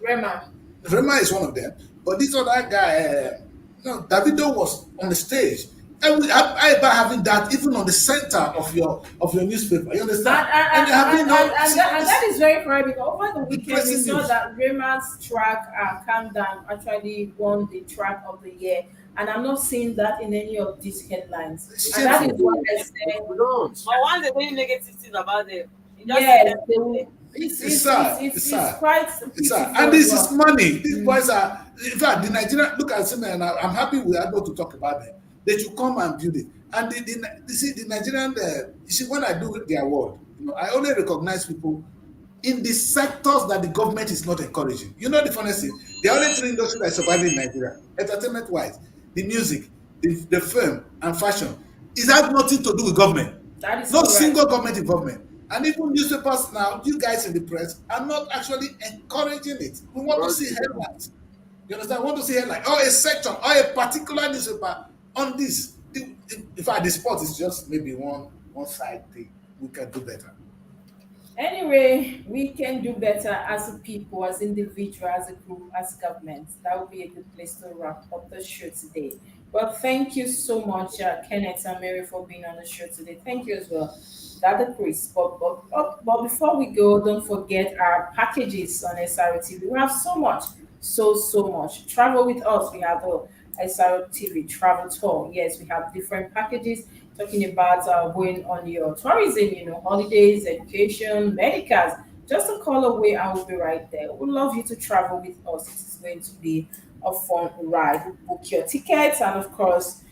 Rema. Rema is one of them, but this other guy, no, Davido was on the stage. And I by having that even on the center of your newspaper, you understand? And they have been And that is very correct because over the weekend we depressing saw news. that Rema's track Calm Down actually won the track of the year. And I'm not seeing that in any of these headlines. It's And that is shameful. what I said. We don't. But once they say negative things about them, you just see Yes, them. they will. It's sad. It's It's sad. quite It's sad. pitiful And as this is well. money. These boys are, in fact, the Nigerian, look at Sime, and I'm happy we are able to talk about them. They should come and build it. And you see, the Nigerian, you see, when I do the award, I only recognize people in the sectors that the government is not encouraging. You know the funniest thing? The only three industries that are surviving in Nigeria, entertainment wise, the music, the film, and fashion, it has nothing to do with government. That is No correct. single government involvement. And even newspapers now, you guys in the press are not actually encouraging it. We want to see headlines. You understand? We want to see headlines or a section or a particular newspaper on this. In fact, the sport is just maybe one side thing. We can do better. Anyway, we can do better as a people, as individual, as a group, as government. That would be a good place to wrap up the show today. Well, thank you so much, Kenneth and Mary, for being on the show today. Thank you as well, Dr. Chris. But before we go, don't forget our packages on SRTV. We have so much, so much. Travel with us. We have the SRTV travel tour. Yes, we have different packages talking about going on your tourism, holidays, education, medicals. Just a call away, I will be right there. We'd love you to travel with us. It is going to be a fun ride. Book your tickets and, of course,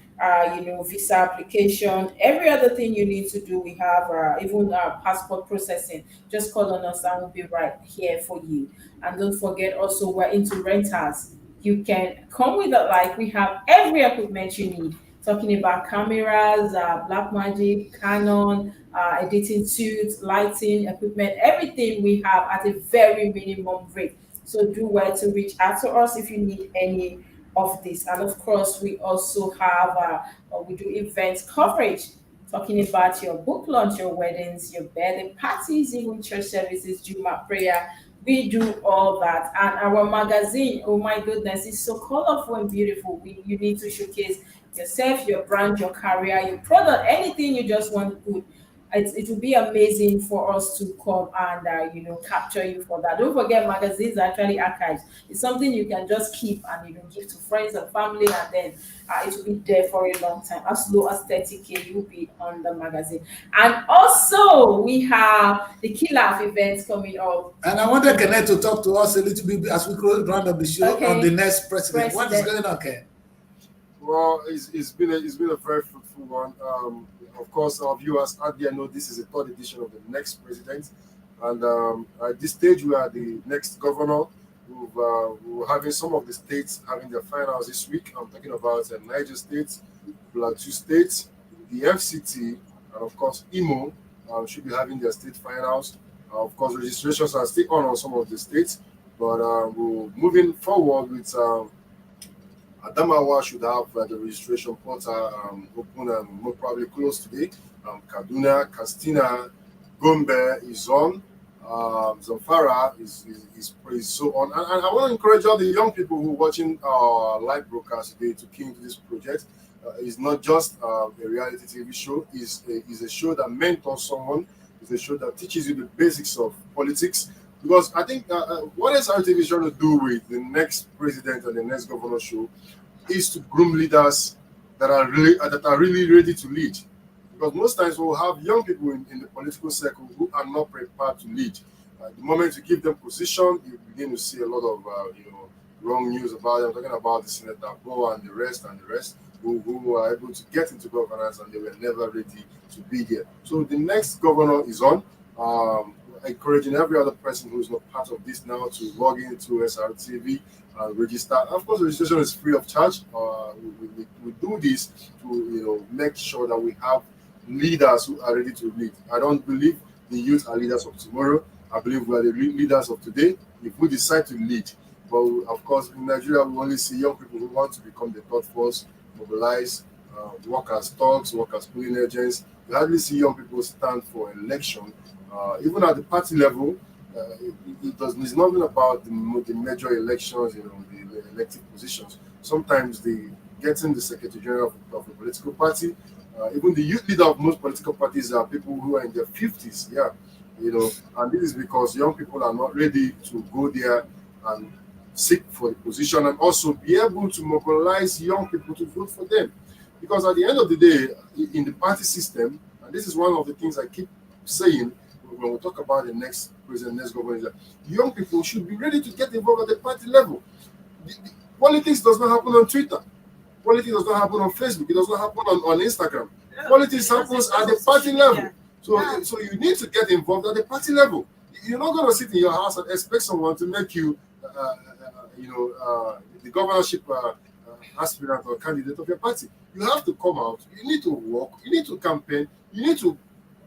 visa application, every other thing you need to do. We have even passport processing. Just call on us and we'll be right here for you. And don't forget, also, we're into rentals. You can come with it, like we have every equipment you need. Talking about cameras, Black Magic, Canon, editing suits, lighting, equipment, everything we have at a very minimum rate. So do well to reach out to us if you need any of this. And of course, we also have we do event coverage. talking about your book launch, your weddings, your birthday parties, even church services, Juma prayer. We do all that. And our magazine, oh my goodness, it's so colorful and beautiful. You need to showcase yourself, your brand, your career, your product, anything you just want to put. It will be amazing for us to come and capture you for that. Don't forget, magazines are actually archives. It's something you can just keep and give to friends and family, and then it will be there for a long time. As low as 30K, you'll be on the magazine. And also, we have the Killer of events coming up. And I wanted Kenneth to talk to us a little bit as we round up the show on the Okay. next president. What is President. going on, Ken? Well, it's been a very fruitful one. Of course, our viewers out there know this is the third edition of the next president, and at this stage we are the next governor. We're having some of the states having their finals this week. I'm talking about Niger State, Plateau State, the FCT, and of course Imo should be having their state finals. Of course, registrations are still on some of the states, but we're moving forward with. Adamawa should have the registration portal open and more probably close today. Kaduna, Katsina, Gombe is on. Zamfara is so on. And I want to encourage all the young people who are watching our live broadcast today to key into this project. It's not just a reality TV show. It's a show that mentors someone. It's a show that teaches you the basics of politics. Because I think what SRTV is trying to do with the next president and the next governor show is to groom leaders that are really ready to lead. Because most times we'll have young people in the political circle who are not prepared to lead. The moment you give them position, you begin to see a lot of wrong news about them. I'm talking about the Senator Bo and the rest who are able to get into governance and they were never ready to be there. So the next governor is on. Encouraging every other person who is not part of this now to log into SRTV and register. Of course, registration is free of charge. We do this to make sure that we have leaders who are ready to lead. I don't believe the youth are leaders of tomorrow. I believe we are the leaders of today if we decide to lead. But of course, in Nigeria, we only see young people who want to become the third force, mobilize, work as thugs, work as polling agents. We hardly see young people stand for election. Even at the party level, it's not even about the major elections, the elective positions. Sometimes getting the secretary general of a political party, even the youth leader of most political parties are people who are in their 50s. Yeah, and this is because young people are not ready to go there and seek for the position and also be able to mobilize young people to vote for them. Because at the end of the day, in the party system, and this is one of the things I keep saying when we talk about the next president, next governor, young people should be ready to get involved at the party level. Politics does not happen on Twitter. Politics does not happen on Facebook. It does not happen on Instagram. Politics happens at the party level. So you need to get involved at the party level. You're not going to sit in your house and expect someone to make you, the governorship aspirant or candidate of your party. You have to come out. You need to work. You need to campaign. You need to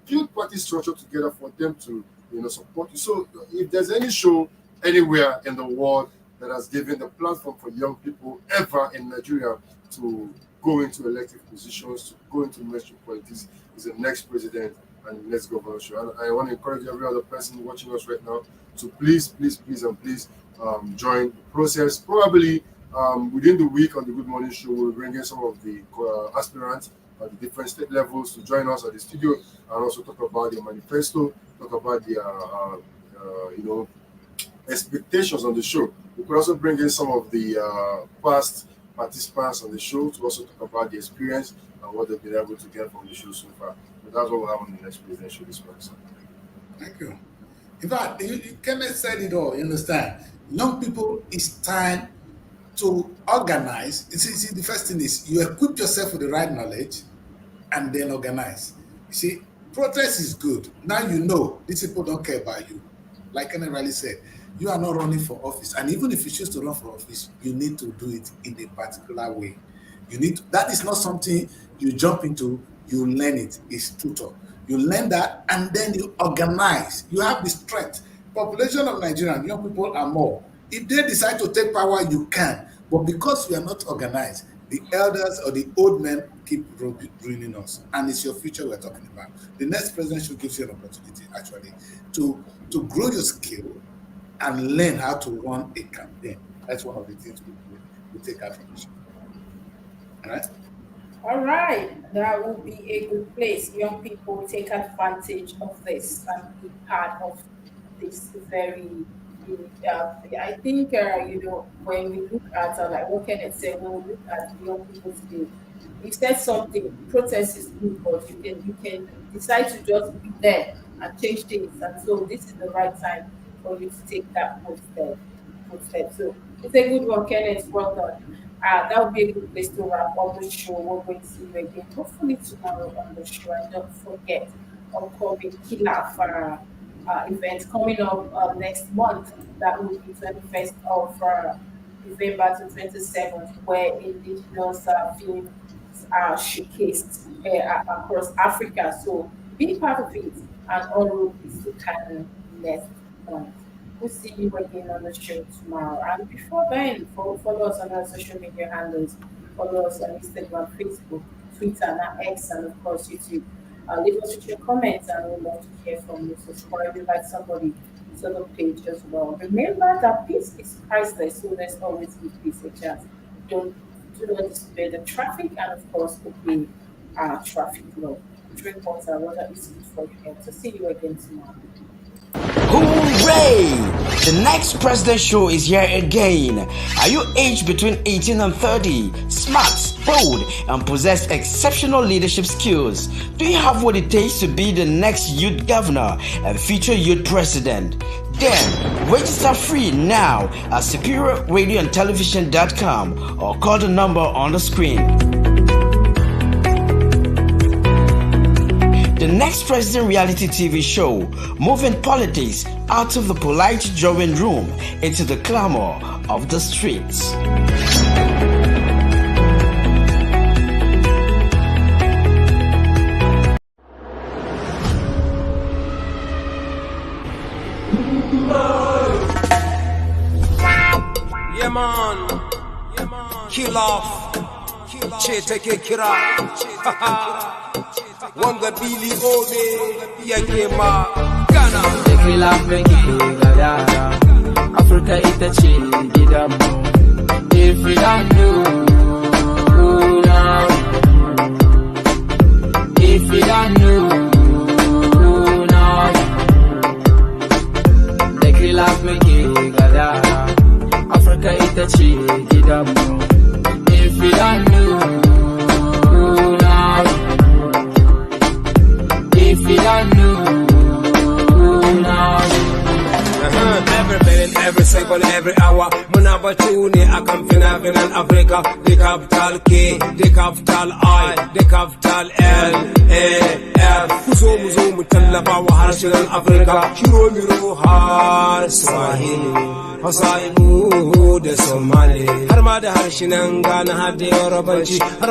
build party structure together for them to support you. So if there's any show anywhere in the world that has given the platform for young people ever in Nigeria to go into elective positions, to go into mainstream politics, is the next president and the next governor show. And I want to encourage every other person watching us right now to please join the process. Probably within the week on the Good Morning Show, we'll bring in some of the aspirants at the different state levels to join us at the studio and also talk about the manifesto, talk about the expectations on the show. We could also bring in some of the past participants on the show to also talk about the experience and what they've been able to get from the show so far. But that's what we have on the next presidential this month. Thank you. In fact, Kenneth said it all. You understand? Young people, it's time to organize. See, the first thing is you equip yourself with the right knowledge and then organize. You see, protest is good. Now you know these people don't care about you. Like Kenneth Riley said, you are not running for office. And even if you choose to run for office, you need to do it in a particular way. That is not something you jump into, you learn it. It's tutor. You learn that and then you organize. You have the strength. Population of Nigerian young people are more. If they decide to take power, you can. But because you are not organized, the elders or the old men keep ruining us, and it's your future we're talking about. The next president should give you an opportunity actually to grow your skill and learn how to run a campaign. That's one of the things we take out from the show. All right. All right, that will be a good place. Young people take advantage of this and be part of this very. I think when we look at like what Kenneth said, when we look at young people today, he said something. Protest is good, but you can decide to just be there and change things. And so this is the right time for you to take that footstep. So it's a good one, Kenneth. Well done. That would be a good place to wrap up the show. We're going to see you again, hopefully tomorrow on the show. And don't forget, upcoming Killer event coming up next month. That will be 21st of November to 27th, where indigenous films are showcased across Africa. So be part of it, and all road is to Canada next month. We'll see you again on the show tomorrow. And before then, follow us on our social media handles. Follow us on Instagram, Facebook, Twitter, and X, and of course YouTube. Leave us with your comments, and we'd love to hear from you. Subscribe, invite somebody to the page as well. Remember that peace is priceless, so let's always give peace a chance. Do not disobey the traffic, and of course, obey traffic law. Drink water, water is good for your health. So see you again tomorrow. Hooray! The next President Show is here again. Are you aged between 18 and 30, smart, bold, and possess exceptional leadership skills? Do you have what it takes to be the next youth governor and future youth president? Then register free now at superiorradioandtelevision.com or call the number on the screen. The Next President reality TV show, moving politics out of the polite drawing room into the clamor of the streets. Yeah man, kill off, take kira. Wanga Billy Ode, Yakema, Ghana. Tekila meki gadara, Africa itachi gidamu. If you don't know now, if you don't know now, Tekila meki gadara, Africa itachi gidamu. If you don't know now. If you don't know now. Every minute, every second, every hour. Munabatuni, I come from Africa. The capital K, the capital I, the capital L, A, F. Muzo mutalla bawa harshen Africa. Shiro har Swahili. Hasaibu da Somali. Har ma da harshen Ghana har da Yorubanci.